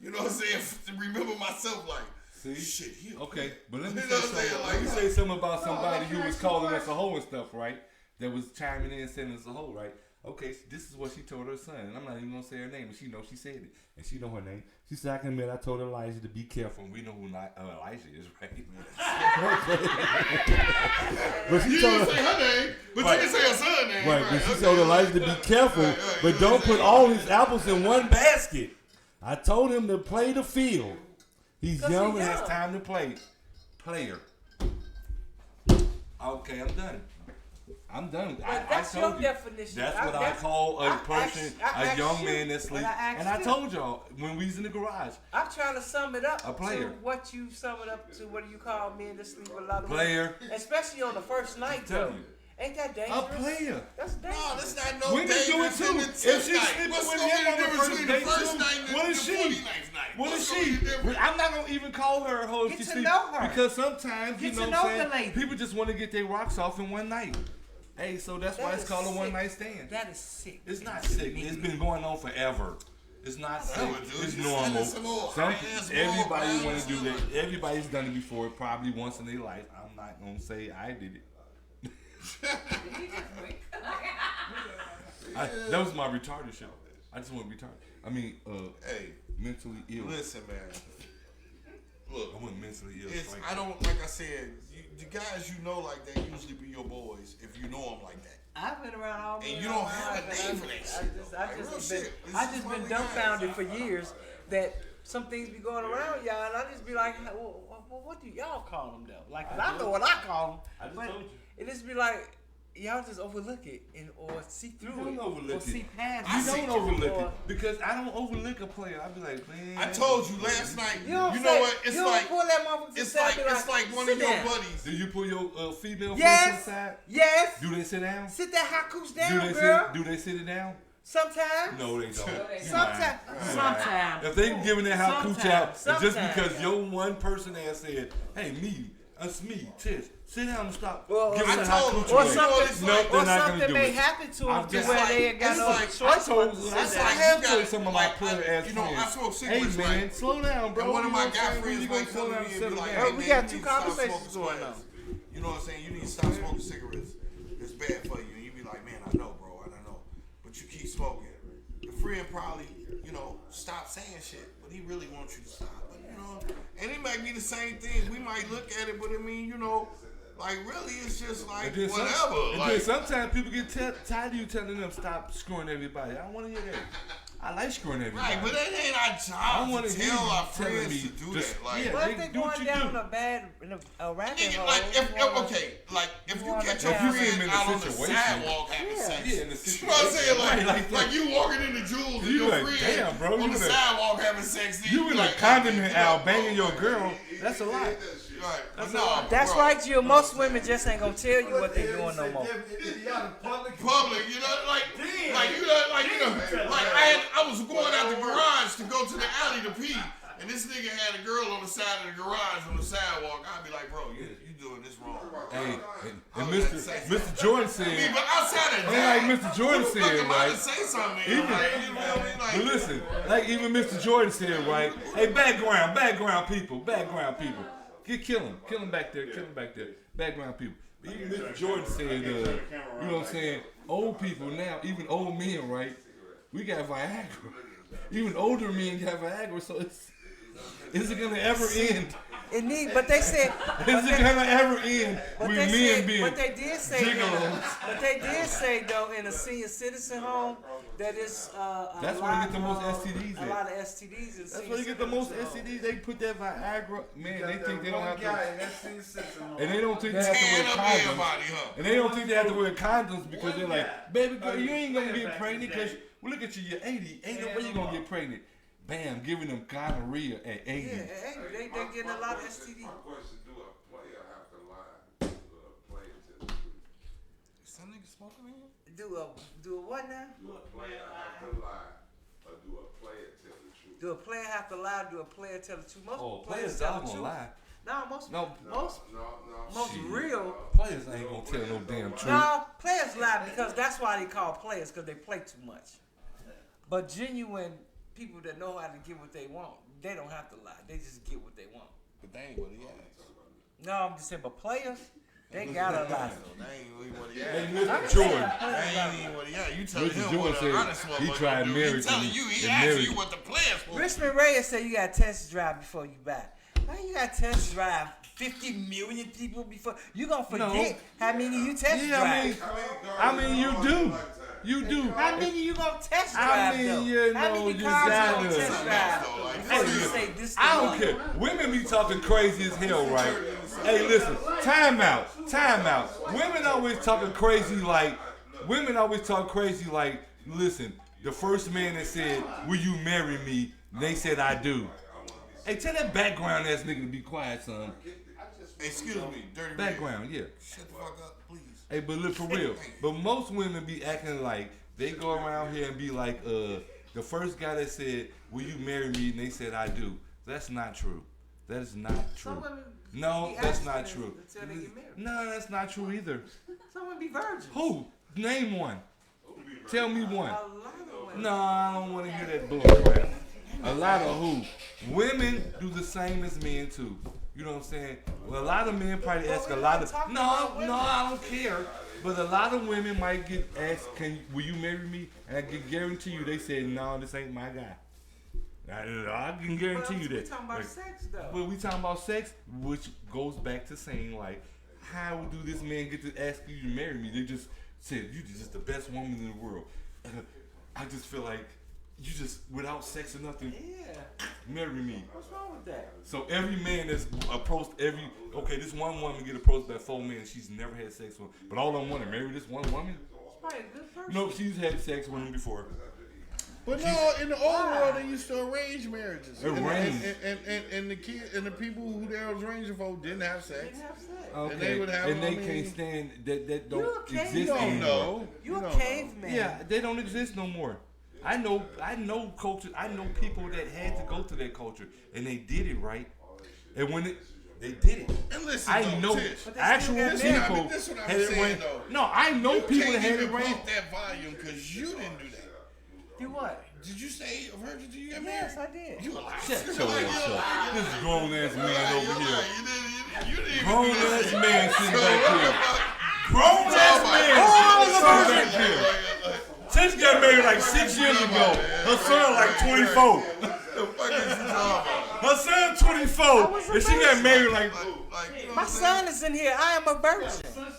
you know what I'm saying, remember myself like, See? shit, he Okay, but let me You say know what I'm something. saying? Let me Like- say something about somebody who was calling us a hoe and stuff, right? That was chiming in and saying us a hoe, right? Okay, so this is what she told her son, and I'm not even gonna say her name, and she knows she said it, and she know her name. She said, "I can admit I told Elijah to be careful." And we know who Elijah is, right? But she You told didn't her. say her name, but Right. you didn't say her son name. Right, but she okay. told Elijah to be careful, Right, but you don't didn't put say all his apples in one basket. I told him to play the field. He's young and has time to play. Player. Okay, I'm done. I'm done. That's I your told you. definition. That's what I call a person, I a young asked man you, that sleeps. and I asked And I you. told y'all when we was in the garage, I'm trying to sum it up A player. to what you sum it up to. What do you call men that sleep with a lot of Player. women? Especially on the first night, tell though. you. Ain't that a dangerous? player. That's dangerous. No, that's not no Women do it dangerous too. in the If 10th she's night. sleeping What's with gonna him be the on the difference first between the date first too? night and What the is she? 49th night? What What's is gonna be she? the difference? I'm not gonna even call her a hoe if Get she to sleep know her. because sometimes Get you to know know what I'm the saying, lady. people just want to get their rocks off in one night. Hey, so that's why That it's is called a sick. one night stand. That is sick. It's not sick. It's been going on forever. It's not sick. Whatever, dude. It's You normal. sending some more Some high-ass everybody ball want to do rounds. that. Everybody's done it before, probably once in their life. I'm not gonna say I did it. That was my retarded shit. I just want retarded. I mean, Hey, mentally ill. listen, man. Look, I wasn't mentally ill. it's, like I don't, like I said, the guys you know like that usually be your boys if you know them like that. I've been around all And my you don't life, have a and name for that shit, though. Like, real shit. This I is just one been of the guys. dumbfounded for years that some things be going around y'all, and I just be like, well, what do y'all call them though? Like, 'cause I know what I call them, I just but told you. it just be like y'all just overlook it and or see through You don't it overlook or see it. past I it. don't Or- overlook it because I don't overlook a player. I be like, man. I told you last night. You know what? It's you like don't pull that motherfucker to it's the side like and be it's like one sit of your down. buddies. Do you pull your female friends Yes, inside? yes. Do they sit down? Sit that hot cooch Do down, they girl. sit? Do they sit it down? Sometimes. No, they don't. You Sometimes. lying. Sometimes. If they giving that how cooch out, it's just Sometimes. because your one person ass said, "Hey, us me, Tish, sit down and stop Well, giving I that how told cooch you, Or away." something, No, they're or not gonna something do may it. happen to I'm them to just where like- they ain't got it's no like- choice I told, but to I sit It's I down. like have you told got- some of my like, player ass you know, I friends, smoke "Hey cigarettes, man, right? slow down, bro." And one of You my know what I'm guy saying? When friends you gonna might slow come to down me and and settle be like, down? "Hey, We man, got you two need to stop conversations smoking going cigarettes. You know what I'm saying? You need to stop smoking cigarettes. It's bad for you." And you be like, "Man, I know, bro, I know." But you keep smoking. Your friend probably, stop saying shit, but he really wants you to stop. But, and it might be the same thing. We might look at it, but I mean, like really, it's just like And then whatever. then sometimes people get tired of you telling them stop screwing everybody. I don't want to hear that. I like screwing everybody. Right, but that ain't our I job wanna to hear tell you our telling friends me to do just- that. Like, yeah. What they if they do what going you down do. a rabbit nigga, hole? like if you wanna- if you wanna catch tell your them- If you see friend them in a out on the situation- sidewalk having Yeah. sex, Yeah, in the you know what I'm saying? situation. Like, Right, you walking in the jewels and You your like, friend damn, bro, on you the in a- sidewalk having sex. then You be in a like, condiment "Goddamn, aisle you banging your know, girl, that's a lot. Right, but no, That's bro. right, Jill. Most women just ain't gonna tell you what they doing no more. Public, like I was going out the garage to go to the alley to pee, and this nigga had a girl on the side of the garage on the sidewalk. I'd be like, bro, you doing this wrong. Hey, and I was Mr. Jordan I mean, said, but outside of and that, like Mr. Jordan who the fuck said, am I to right? say something? Even- Like, you know what I mean? Like, But listen, like even Mr. Jordan said, right? Hey, background people. Kill him back there, background people. But even Mr. Jordan said, you know what I'm saying? Old people now, even old men, right? We got Viagra. Even older men got Viagra, so is it gonna ever end? But they said, Is it gonna ever end but with they men said, being but they did say, gigolos? but they did say though in a senior citizen home that it's That's where you get the most STDs A at. lot of STDs. That's where you get the most STDs. They put that Viagra, man. They think they don't have to, and they don't think they have to tearing wear up condoms. everybody, huh? And they don't think they have to wear condoms because they're like, baby girl, you ain't gonna get pregnant because look at you, you're 80. Ain't no way you gonna get pregnant. Bam, giving them gonorrhea at 80. Yeah, they getting a lot of STD. Question: do a player have to lie to a player to the truth? Some niggas smoking in here? Do a what now? Do a player have to lie, or do a player tell the truth? Do a player have to lie? Do a player tell the truth? Most Oh, players players tell not the gonna truth. lie. No, most No. most real. Players ain't gonna tell no damn truth. No, players lie because that's why they call players because they play too much. But genuine people that know how to get what they want, they don't have to lie. They just get what they want. But they ain't what he asked. No, I'm just saying, but players, they gotta lie. They ain't really what he Hey, asked. Mr. Jordan. They ain't even what he asked. You telling Mr. him Jordan what said an honest he motherfucker tried do. marriage He telling and you, he and asking marriage. you what the players for. Richmond Reyes said you got to test drive before you buy. Why you got to test drive 50 million people before? You gonna forget how many you test Yeah, drive. I mean, you do. You do. How many you gonna test I drive mean, though? you How know, many you cars you gotta- gonna test drive? Hey, Before you listen, say this I the don't one? care. Women be talking crazy as hell, right? Hey, listen, time out. Women always talking crazy like, listen, the first man that said, will you marry me? They said, I do. Hey, tell that background ass nigga to be quiet, son. Excuse me, dirty Background, yeah. Shut the fuck up, please. Hey, but look, for real. But most women be acting like they go around here and be like, the first guy that said, will you marry me? And they said, I do. That's not true. That is not true. Some women No, be that's abstinent not true. until they get married. No, that's not true either. Some women be virgins. Who? Name one. Tell me one. A lot of women. No, I don't want to hear that bullcrap. A lot of who? Women do the same as men too. You know what I'm saying? Well, a lot of men probably ask a lot of. No, I don't care. But a lot of women might get asked, will you marry me? And I can guarantee you, they say, no, this ain't my guy. I can guarantee you We that. talking about Like, sex though. well, we talking about sex, which goes back to saying like, how do this man get to ask you to marry me? They just said you just the best woman in the world. I just feel like you just without sex or nothing, Yeah. marry me. What's wrong with that? So every man that's approached this one woman get approached by 4 men she's never had sex with, but all of them want to marry this one woman. It's probably a good person. No, she's had sex with him before. But no, in the old world, they used to arrange marriages. Arrange. And the kid and the people who they were arranging for didn't have sex. Okay. And they would have. and they I mean, can't stand that You don't okay? exist You don't anymore. know. You a No. caveman. Yeah, they don't exist no more. I know culture. I know people that had to go to that culture and they did it right. And when they did it, And listen, I though, know Tish, actual got people married. This what I'm had it saying, arranged. though. No, I know you people that can't had it even arranged. pump that volume because you didn't do that. Do what? Did you say a virgin till you got married? Yes, I did. You a liar. Shut your ass up. This grown ass man over here. You didn't even Grown do that ass shit. man sitting So back what the here. fuck? Grown ass man sitting back here. Like, Tish got married like 6 years ago. Her son like 24. the fuck is you talking about? Her son 24, and she got married like. You know My what I'm son is in here. I am a virgin. Son.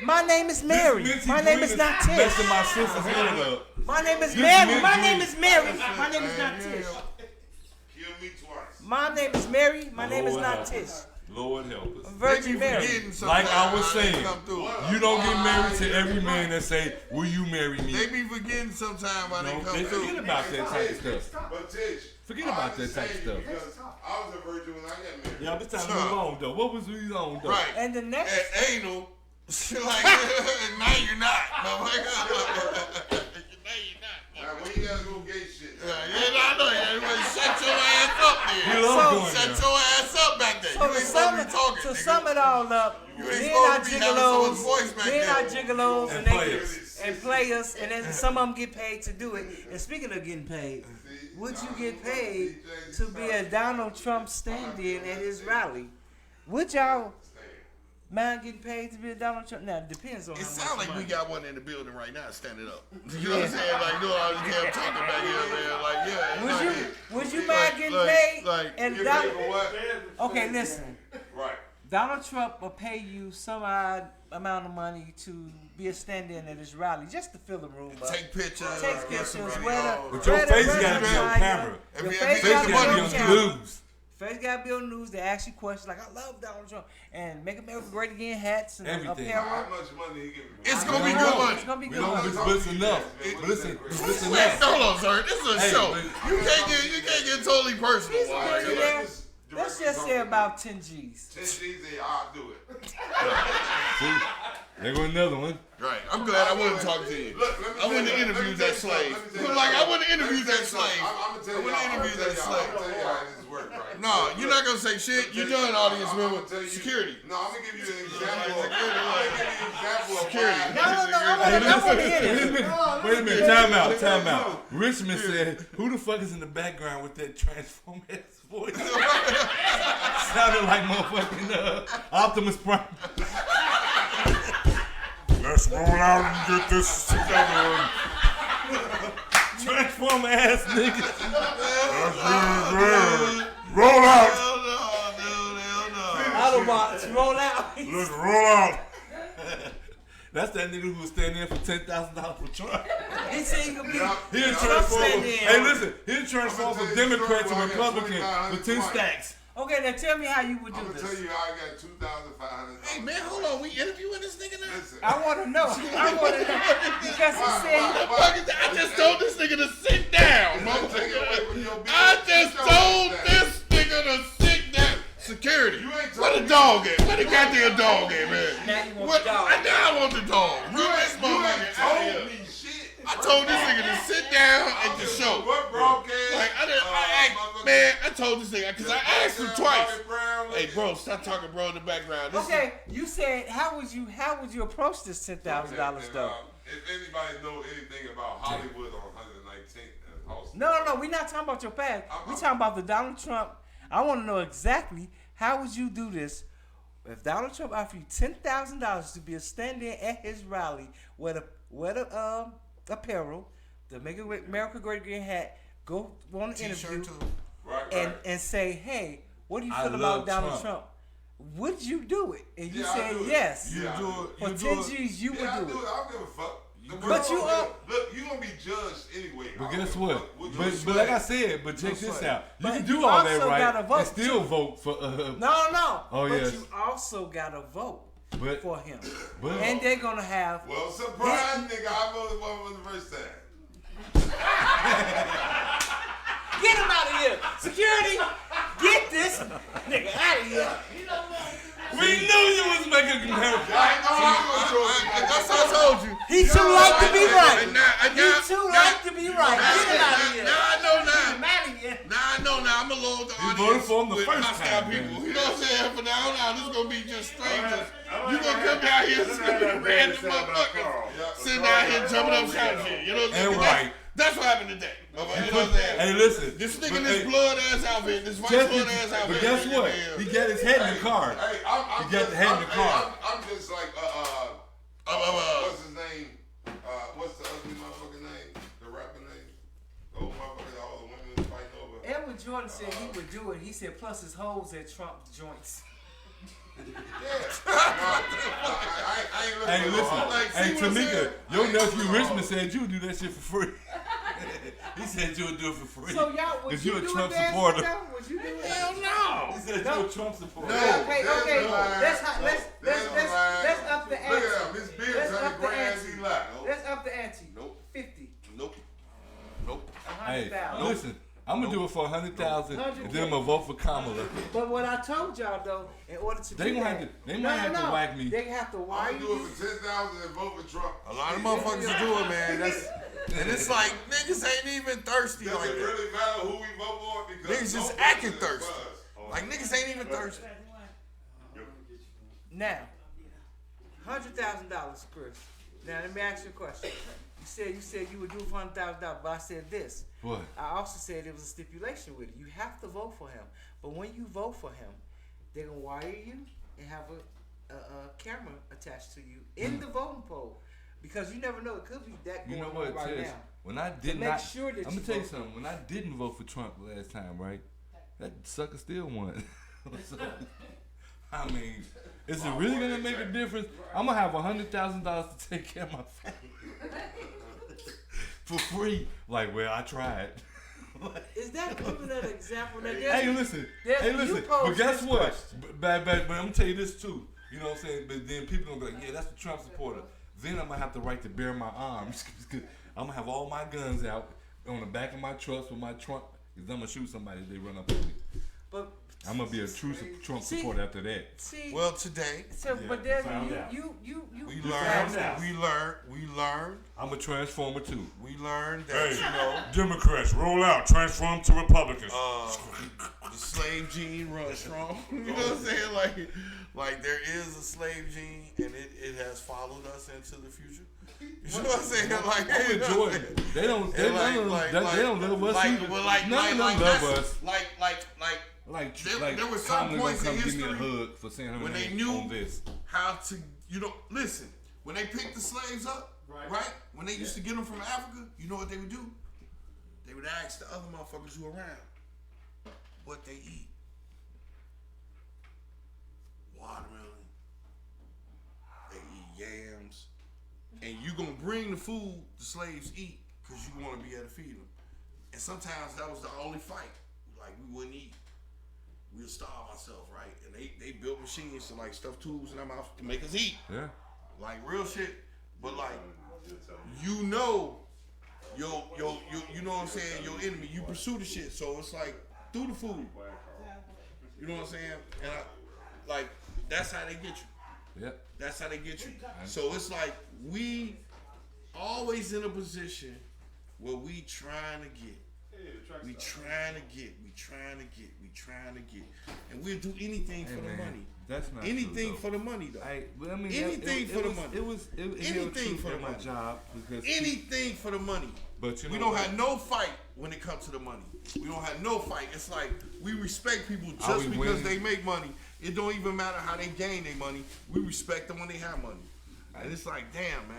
My name is Mary. Minty My name Green is not Tish. messing my sister's head up. My name is This Mary. Minty My Green- name is Mary. My name is not Tish. Kill me twice. My name is Mary. My name is Lord not help Tish. us. Lord help us. Virgin Mary. Like I was saying, come through. you don't get married to every man that say, "Will you marry me?" They be forgetting sometime why No, they come they through. forget about that type of stuff. But Tish, Forget I about that understand type of you stuff. Because I was a virgin when I got married. Yeah, it's time to move on though. What was we on though? Right. And the next. And anal. Like, now you're not. No, like, now you're Now, not. when you gotta go gay shit. Yeah, I know. You shut your ass up We there. love So- going Shut there. your ass up back there. So You to ain't sum supposed to it, be talking, to nigga. sum it all up, You me ain't and supposed our to be having someone's gigolos, voice back me and our there. gigolos, And and they players. and players, and then some of them get paid to do it. And speaking of getting paid, would you get paid to be a Donald Trump stand-in at his rally? Would y'all mind getting paid to be a Donald Trump? Now it depends on It how sounds much like we money. got one in the building right now standing up. You know what I'm saying? Like, doing all this damn talking back here, man. Like, yeah. Would like, you mind getting like- paid? like, and Get Donald, paid for what? okay, listen. Right. Donald Trump will pay you some odd amount of money to be a stand-in at his rally, just to fill the room up. Take pictures. Take get some pictures, videos. wear But the your face wear gotta the be on attire. camera. If Your you- face if you Face gotta got be gotta money be on on the camera. news. Face gotta be on the news. They ask you questions like, "I love Donald Trump," and Make America Great Again hats and Everything. How apparel. much money he giving me? It's gonna be I good know, money. It's gonna be We good don't money. listen enough. Listen Wait, enough. hold on, sir. This is a Hey, show. but- You can't get totally personal. He's a All right? billionaire. Just Let's directly just say talking. about 10 G's. 10 G's, I'll do it. See, there go another one. Right. I'm glad I wouldn't talk to you. Look, let me I wouldn't tell you- interview let me that tell you slave. something, let me tell you Like, I something. wouldn't interview Let me that tell you slave. something. I'm gonna tell I you. wouldn't I'm interview gonna that tell slave. you. I'm gonna tell you how this works, right? No, you're not gonna say shit. You're done, audience I'm member. gonna tell you- Security. No, I'm gonna give you an example. Security. Security. No, I want to hear Wait a this. minute. Wait a minute. Time out. Richmond said, "Who the fuck is in the background with that transform ass voice?" Sounded like motherfucking Optimus Prime. Let's roll out and get this together. Transform ass nigga. Roll out. Hell no, dude. Hell no. Autobots, roll out. Let's roll out. That's that nigga who was standing in for $10,000 for Trump. He said he could be He done Trump transformed. stand-in. Hey, listen. He done transformed I'm from gonna tell you Democrat the to story where I got Republican for 10 $20,000 stacks. Okay, now tell me how you would I'm do gonna tell this. you how I got $2,500. Hey, man, hold on. We interviewing this nigga now? Listen. I want to know. I want to know because he said I just told this nigga to sit down, Take it away from your motherfucker. business. I just Sit your told ass down. this nigga to sit down. Security. You ain't Where told the me. dog at? Where the goddamn dog at, man? Now you want What? the dog. I want the dog. You Rip this ain't motherfucker out told of here. me shit. I told this nigga to sit down I at don't the give a show. fuck What broadcast? Like, motherfucker. man, I told this nigga, because I asked him twice. Bobby Brown, Hey, bro, stop talking, bro, in the background. This okay. You said how would you approach this $10,000 though? If anybody know anything about Hollywood on 119th and Austin, No. We're not talking about your past. We're talking about the Donald Trump. I want to know exactly how would you do this if Donald Trump offered you $10,000 to be a stand-in at his rally, wear the apparel, the Make America Great Again hat, go on an interview, right? and say, hey, what do you I feel love about Donald Trump. Trump? Would you do it? And you Yeah, I said do it. yes. Yeah, I do it. For 10 G's, you Yeah, would I do do it. it. I don't give a fuck. But you are- look, you gonna be judged anyway. But I don't guess give a what? fuck you But swear. like I said, but check this sweat. out. You But can you do all that also right gotta vote, and still vote for No. Oh, but yes. you also got to vote But- for him. but- and they're going to have... Well, surprise, nigga! I voted for him for the first time. Get him out of here. Security, get this nigga out of here. We knew you was making a comparison. That's what I told you. He too like to be right. He Now, too like to be right. Get him out of here. Now I know now. Get him out of here. Now I know now. I'm gonna load the You voted audience for him the with first hostile time, people. man. You know what I'm saying? From now on, this is gonna be just strangers. You gonna come down here and random motherfuckers sitting down here jumping up shouting shit. You know what I'm And saying? right. That's what happened today. You know what I'm saying? Hey, listen. This nigga in but, this hey, blood ass outfit, this white just- blood ass outfit. But guess what? He got his head in the car. Hey, I'm You got the head in the car. I'm just like, what's his name? What's the ugly motherfucker name? The rapper name? The old motherfucker, all the women was fighting over. Edward Jordan said he would do it. He said plus his hoes at Trump's joints. Yeah. I ain't looking Hey, at listen. all. Like, Hey, see what I'm Tamika, saying? your nephew Richmond said you would do that shit for free. He said you would do it for free. So y'all, would Cause you you a do Trump it, Dad? supporter. Would you do it? Hell no. He said you a Trump supporter. No. Okay, okay. There's no line. Let's up the Look ante. at him. His beard Let's turning up the gray as ante. he lie. Let's up the ante. Nope. 50, Nope. Nope. Hey, 100,000. listen, I'm gonna do it for 100,000, and then I'm gonna vote for Kamala. But what I told y'all though, in order to They do gonna that, have to- they might have to whack me. They have to wire I'm gonna do you. it for 10,000 and vote for Trump. A lot of motherfuckers do it, man. And it's like niggas ain't even thirsty Does like it that. really matter who we vote for? Because Niggas just vote acting is a thirsty. buzz. Like niggas ain't even thirsty. Now, $100,000, Chris. Now let me ask you a question. You said you would do it for $100,000, but I said this. What? I also said there was a stipulation with it. You have to vote for him, but when you vote for him, they're gonna wire you and have a camera attached to you in the voting poll because you never know. It could be that You going know on what, right Tish? now. When I did make not, sure that I'm you gonna tell you vote. something. When I didn't vote for Trump last time, right? That sucker still won. So, I mean, is it really gonna make a difference? I'm gonna have $100,000 to take care of my family for free. Like, well, I tried. Is that giving an example? That Hey, listen. there's- Hey, you listen. pose But guess this what? question. But I'm gonna tell you this too. You know what I'm saying? But then people gonna be like, yeah, that's the Trump supporter. Then I'm gonna have the right to bear my arms. I'm gonna have all my guns out on the back of my truck with my trunk. Cause I'm gonna shoot somebody if they run up on me. But I'm gonna be a true Trump See- supporter after that. see, Well, today so, but then found out. you we found learned. out. We learned. I'm a transformer too. We learned that you know Democrats, roll out, transform to Republicans. the slave gene runs strong. You know what I'm saying? Like there is a slave gene, and it has followed us into the future. You know what I'm saying? Like I'm with Jordan. They don't. They, And they don't love us. like, either. well, like, None of them like, love that's- us. Like Like there were some Kamala points gonna in come give me a history hug for saying her when they name knew on this. how to, listen, when they picked the slaves up, right? When they used to get them from Africa, you know what they would do? They would ask the other motherfuckers who were around what they eat. Watermelon. They eat yams. And you gonna bring the food the slaves eat because you want to be able to feed them. And sometimes that was the only fight. Like we wouldn't eat. We'll starve ourselves, right? And they built machines to like stuff tubes in our mouth to make us eat. Yeah. Like real shit. But like you know you know what I'm saying, your enemy, you pursue the shit. So it's like through the food. You know what I'm saying? And like that's how they get you. Yep. That's how they get you. So it's like we always in a position where we trying to get. We trying to get. And we'll do anything for the money. That's not Anything true, for the money though. I mean, Anything for the money. It was Anything for the my money. job because Anything for the money. But you we know don't what? have no fight when it comes to the money. We don't have no fight. It's like we respect people Are just we because winning? they make money. It don't even matter how they gain their money. We respect them when they have money. And it's like, damn, man.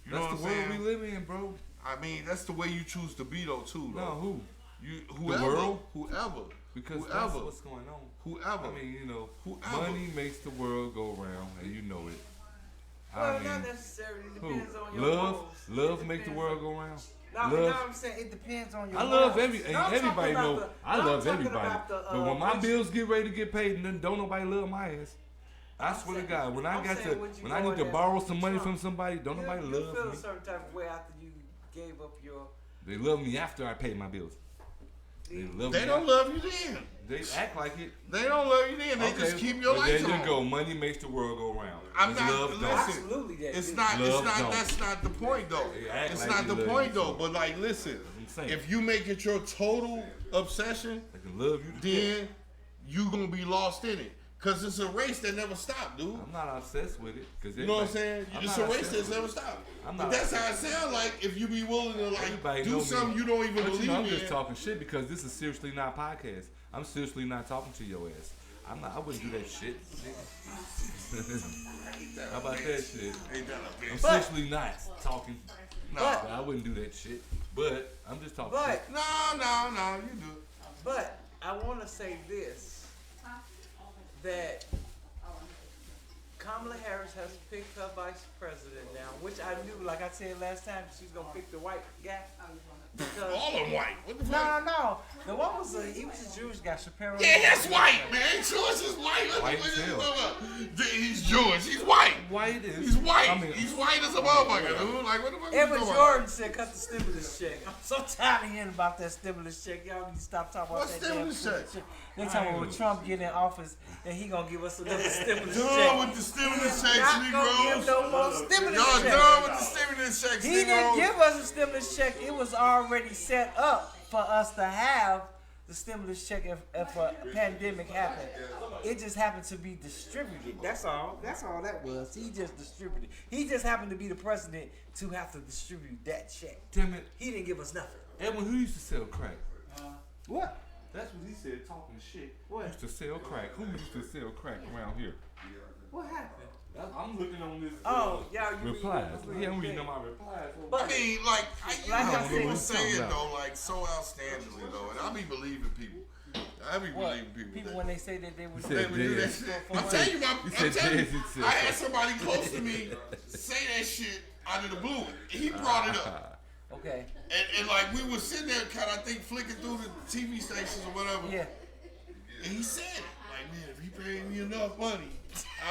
You know That's what the I'm world saying? we live in, bro. I mean, that's the way you choose to be though, too. No, Though. who? Whoever, world? whoever, Because that's whoever, what's going on. whoever. I mean, you know, Whoever. money makes the world go round, and you know it. Well, I not mean, necessarily. It who? depends on your goals. It Love make the depends world on- go round. No, Love. no, I'm saying it depends on your. I love morals. and No, I'm talking everybody about know. the- I no, I'm love talking everybody. about the, But when my what bills get ready to get paid, then don't nobody love my ass. I swear to God, when I I'm got saying to, what you when I need to doing borrow as some money Trump. from somebody, don't nobody you love feel me. a certain type of way after you gave up your. They love me after I pay my bills. They love They me. don't love you then. They act like it. They don't love you then. They just keep your but lights there on. you go. Money makes the world go round. I'm It's not- love listen, don't. Absolutely, that. It's is. not. It's Love not. don't. That's not the point, though. They act It's like not they the love point, you, though. so. But like, listen, I'm saying. if you make it your total obsession, They can love you. To death. then you gonna be lost in it. Cause it's a race that never stops, dude. I'm not obsessed with it. Cause You know what I'm saying? I'm It's not a race obsessed that's with never it. stopped. I'm But not that's how it obsessed. sounds like if you be willing to Everybody like know do something me. you don't even But believe you know, I'm in. just talking shit because this is seriously not a podcast. I'm seriously not talking to your ass. I'm not. I wouldn't do that shit. How about that shit? Ain't that a I'm bitch? seriously not talking. No. I wouldn't do that shit. But I'm just talking. But shit. No, you do. But I want to say this, that Kamala Harris has picked her vice president now, which I knew, like I said last time, she's gonna pick the white guy. Because, All of them white. What the no, fuck? no, the one was he was a Jewish guy, Shapiro. Yeah, that's white, man. Jewish is white. White What as you hell. talking about? He's Jewish. He's white. White is. He's white. I mean, He's white as a motherfucker, dude. Like, what the fuck? Edward you talking Jordan said cut the stimulus check. I'm so tired of hearing about that stimulus check. Y'all need to stop talking about What that damn stimulus check? They talking about when Trump get in office and he gonna give us another stimulus Done check. with the stimulus checks, Not gonna give Negroes. no more stimulus Y'all check. done with the stimulus checks, He didn't Negroes. give us a stimulus check. It was already set up for us to have the stimulus check if a pandemic happened. It just happened to be distributed. That's all. That's all that was. He just distributed. He just happened to be the president to have to distribute that check. Damn it. He didn't give us nothing. Edwin, who used to sell crack? What? That's what he said, talking shit. What? Used to sell crack. Who used to sell crack around here? What happened? I'm looking on this. Oh, y'all, you replies. read Yeah, I'm the reading thing. on my replies. But I mean, like, you Like know I how said, people what say you it, talking though, like, so outstandingly, though. And I be believing people. I be what? believing people. People that- when they say that they would said They would do that Jazz. shit. For I'm what? telling you, You I'm said telling you, Jazz, you said I had that. somebody close to me say that shit out of the blue. He brought it up. Okay. And like, we was sitting there, kind of, I think, flicking through the TV stations or whatever. Yeah. And he said it. Like, man, if he paid me enough money,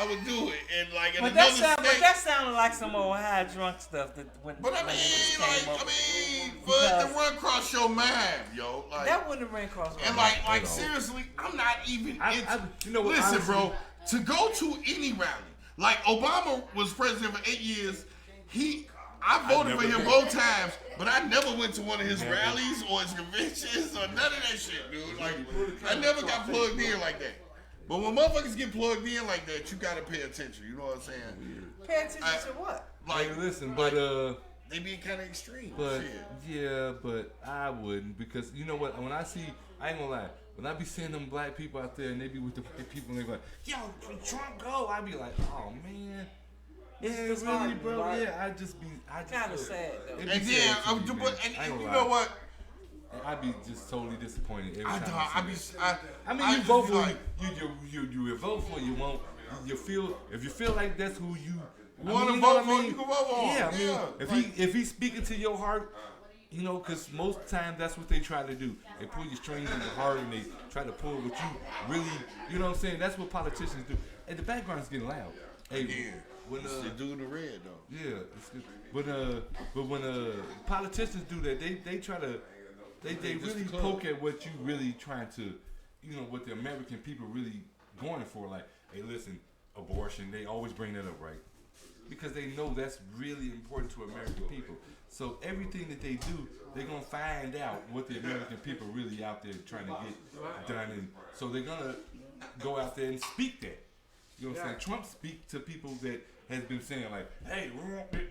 I would do it. And like, in But another that state. sounded like some old high drunk stuff that when. But I when mean, it like, came up. but the run across your mind, yo. Like, That wouldn't have ran across my and mind. like seriously, I'm not even into. you know what, Listen, honestly- bro, to go to any rally, like Obama was president for 8 years. I voted for him both times, but I never went to one of his rallies or his conventions or none of that shit, dude. Like, I never got plugged in like that. But when motherfuckers get plugged in like that, you gotta pay attention. You know what I'm saying? Pay attention to what? Like, Hey, listen, but they being kind of extreme. But shit. yeah, but I wouldn't because you know what? When I see, I ain't gonna lie. When I be seeing them black people out there and they be with the white people and they be like, "Yo, Trump go," I be like, "Oh man, yeah, It's really, hard, bro, right? yeah." I just Kind of sad though. It be And sad then, to me, man. and I ain't you gonna know lie. what? I be just totally disappointed every I time. don't. I see that. I mean, I you just vote be for like, you vote for you won't. You feel if you feel like that's who you wanna you know vote what I for, mean? you can vote for him. Yeah, I mean, Yeah, if he's speaking to your heart, you know, because most times that's what they try to do. They pull your strings in your heart and they try to pull what you really, you know what I'm saying? That's what politicians do. And the background's getting loud. Hey, Yeah. when It's the dude in the red though. yeah, it's good. But when politicians do that, they try to they just really the club. poke at what you really trying to, you know, what the American people really going for. Like, hey, listen, abortion. They always bring that up, right? Because they know that's really important to American people. So everything that they do, they're gonna find out what the American people really out there trying to get done, and so they're gonna go out there and speak that. You know what I'm saying? Trump speak to people that has been saying like, "Hey,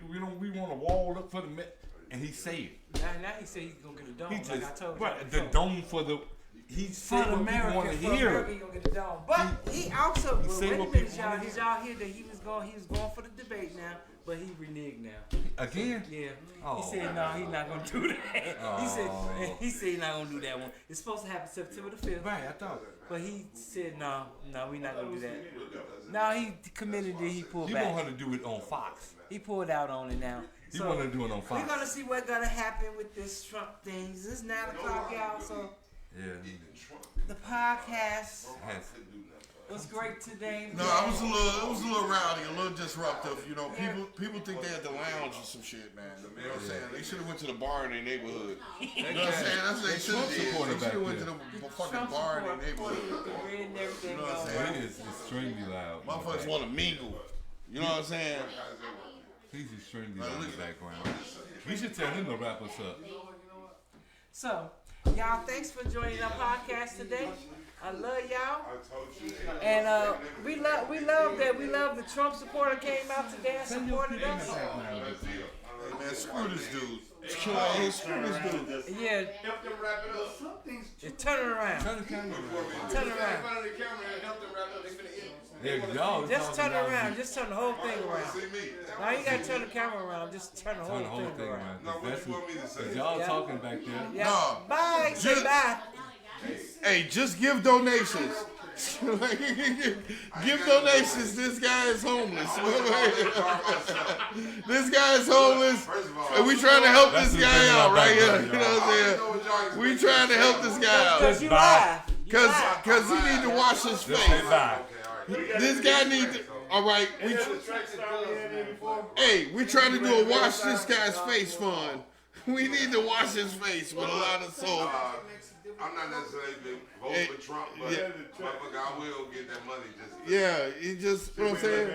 we want a wall up for the Met," and he say it. Now he said he's gonna get a dome. He like just I told you. right, the dome for the. He For said what people want to America, hear. he gonna get a dome. But he also, he say wait a what minute, people y'all. wanna Did hear. y'all hear that he was going for the debate now, but he reneged now. Again? Yeah. Oh. He said no, he's not gonna do that. Oh. He said he's not gonna do that one. It's supposed to happen September the 5th. Right, I thought. But he said no, we're not gonna do that. No, he committed it. He pulled He back. want her to do it on Fox. He pulled out on it now. He want her to do it on Fox. We're gonna see what's gonna happen with this Trump thing. It's 9 o'clock, y'all. So Yeah. the podcast Has- was great today. No, it was a little rowdy, a little disruptive. You know, people think they at the lounge or some shit, man. You know what I'm saying? They should have went to the bar in their neighborhood. You know what I'm saying? That's what they should have did. They should have went to the fucking bar in their neighborhood. You know what I'm saying? It is extremely loud. Motherfuckers want to mingle. You know what I'm saying? He's extremely loud in the background. We should tell him to wrap us up. So, y'all, thanks for joining our podcast today. I love y'all. I told you. And we love the Trump supporter came out today and supported us. Hey, man, screw this dude. Screw this dude. Yeah, Help them wrap it up. just turn it around. Turn the camera around. Turn it In around. front of the camera and help them wrap it up. They finna end. Yeah, y'all Just turn it talking around. about- Just turn the whole thing around. See me. Now you gotta turn the camera around. Just turn the Turn the whole thing around. No, what That's you want me to say? y'all Yeah. talking back there. Yeah. No. Bye. Say Just- bye. Hey, just give donations. Give donations. This guy is homeless. This guy is homeless. First of all, And we trying to help That's this the guy thing out about right here. background, You know what I'm saying? We trying to help this guy out. Cause you Bye. live. You live. Cause he need to wash his Just say face. bye. This guy need to. All right. Hey, we trying to do a wash this guy's face fund. We need to wash his face with a lot of soap. I'm not necessarily been voting for Trump, but Yeah. motherfucker, I will get that money. Just Yeah, he just. You know what I'm saying?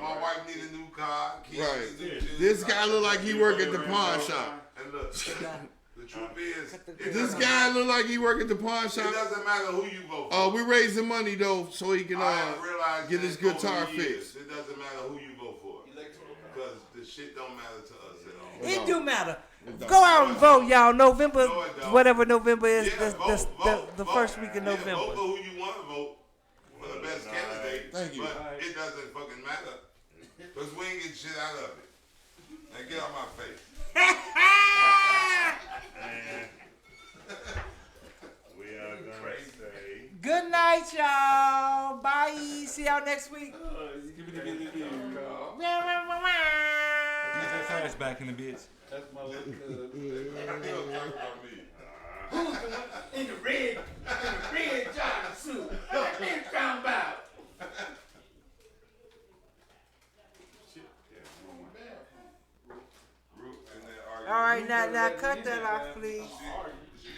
my wife need a new car. Kids Right. need new shoes. This guy look like he work at the pawn shop. And look, the truth is, it This doesn't guy matter- look like he work at the pawn It shop. doesn't matter who you vote for. We raising money though, so he can I have realized get that his over guitar the years, fixed. It doesn't matter who you vote for, because the shit don't matter to us at all. It do matter. Go out and vote, y'all. November, No, it don't. whatever November is, Yeah, vote, the vote. first week of Yeah, November. vote for who you want to vote for the best candidate. Thank you. But it doesn't fucking matter, because we ain't getting shit out of it. Now get out my face. We are gonna say. Good night, y'all. Bye. See y'all next week. Get that flashback in the bitch. That's my little cousin. He'll talk about me. In the red jogging suit. What that nigga talking about? Ruth and that argument. All right, now cut that off, please. She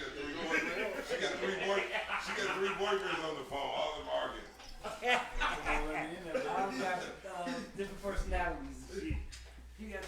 got three boyfriends. She got three boyfriends on the phone. All of them arguing. I've got different personalities. You got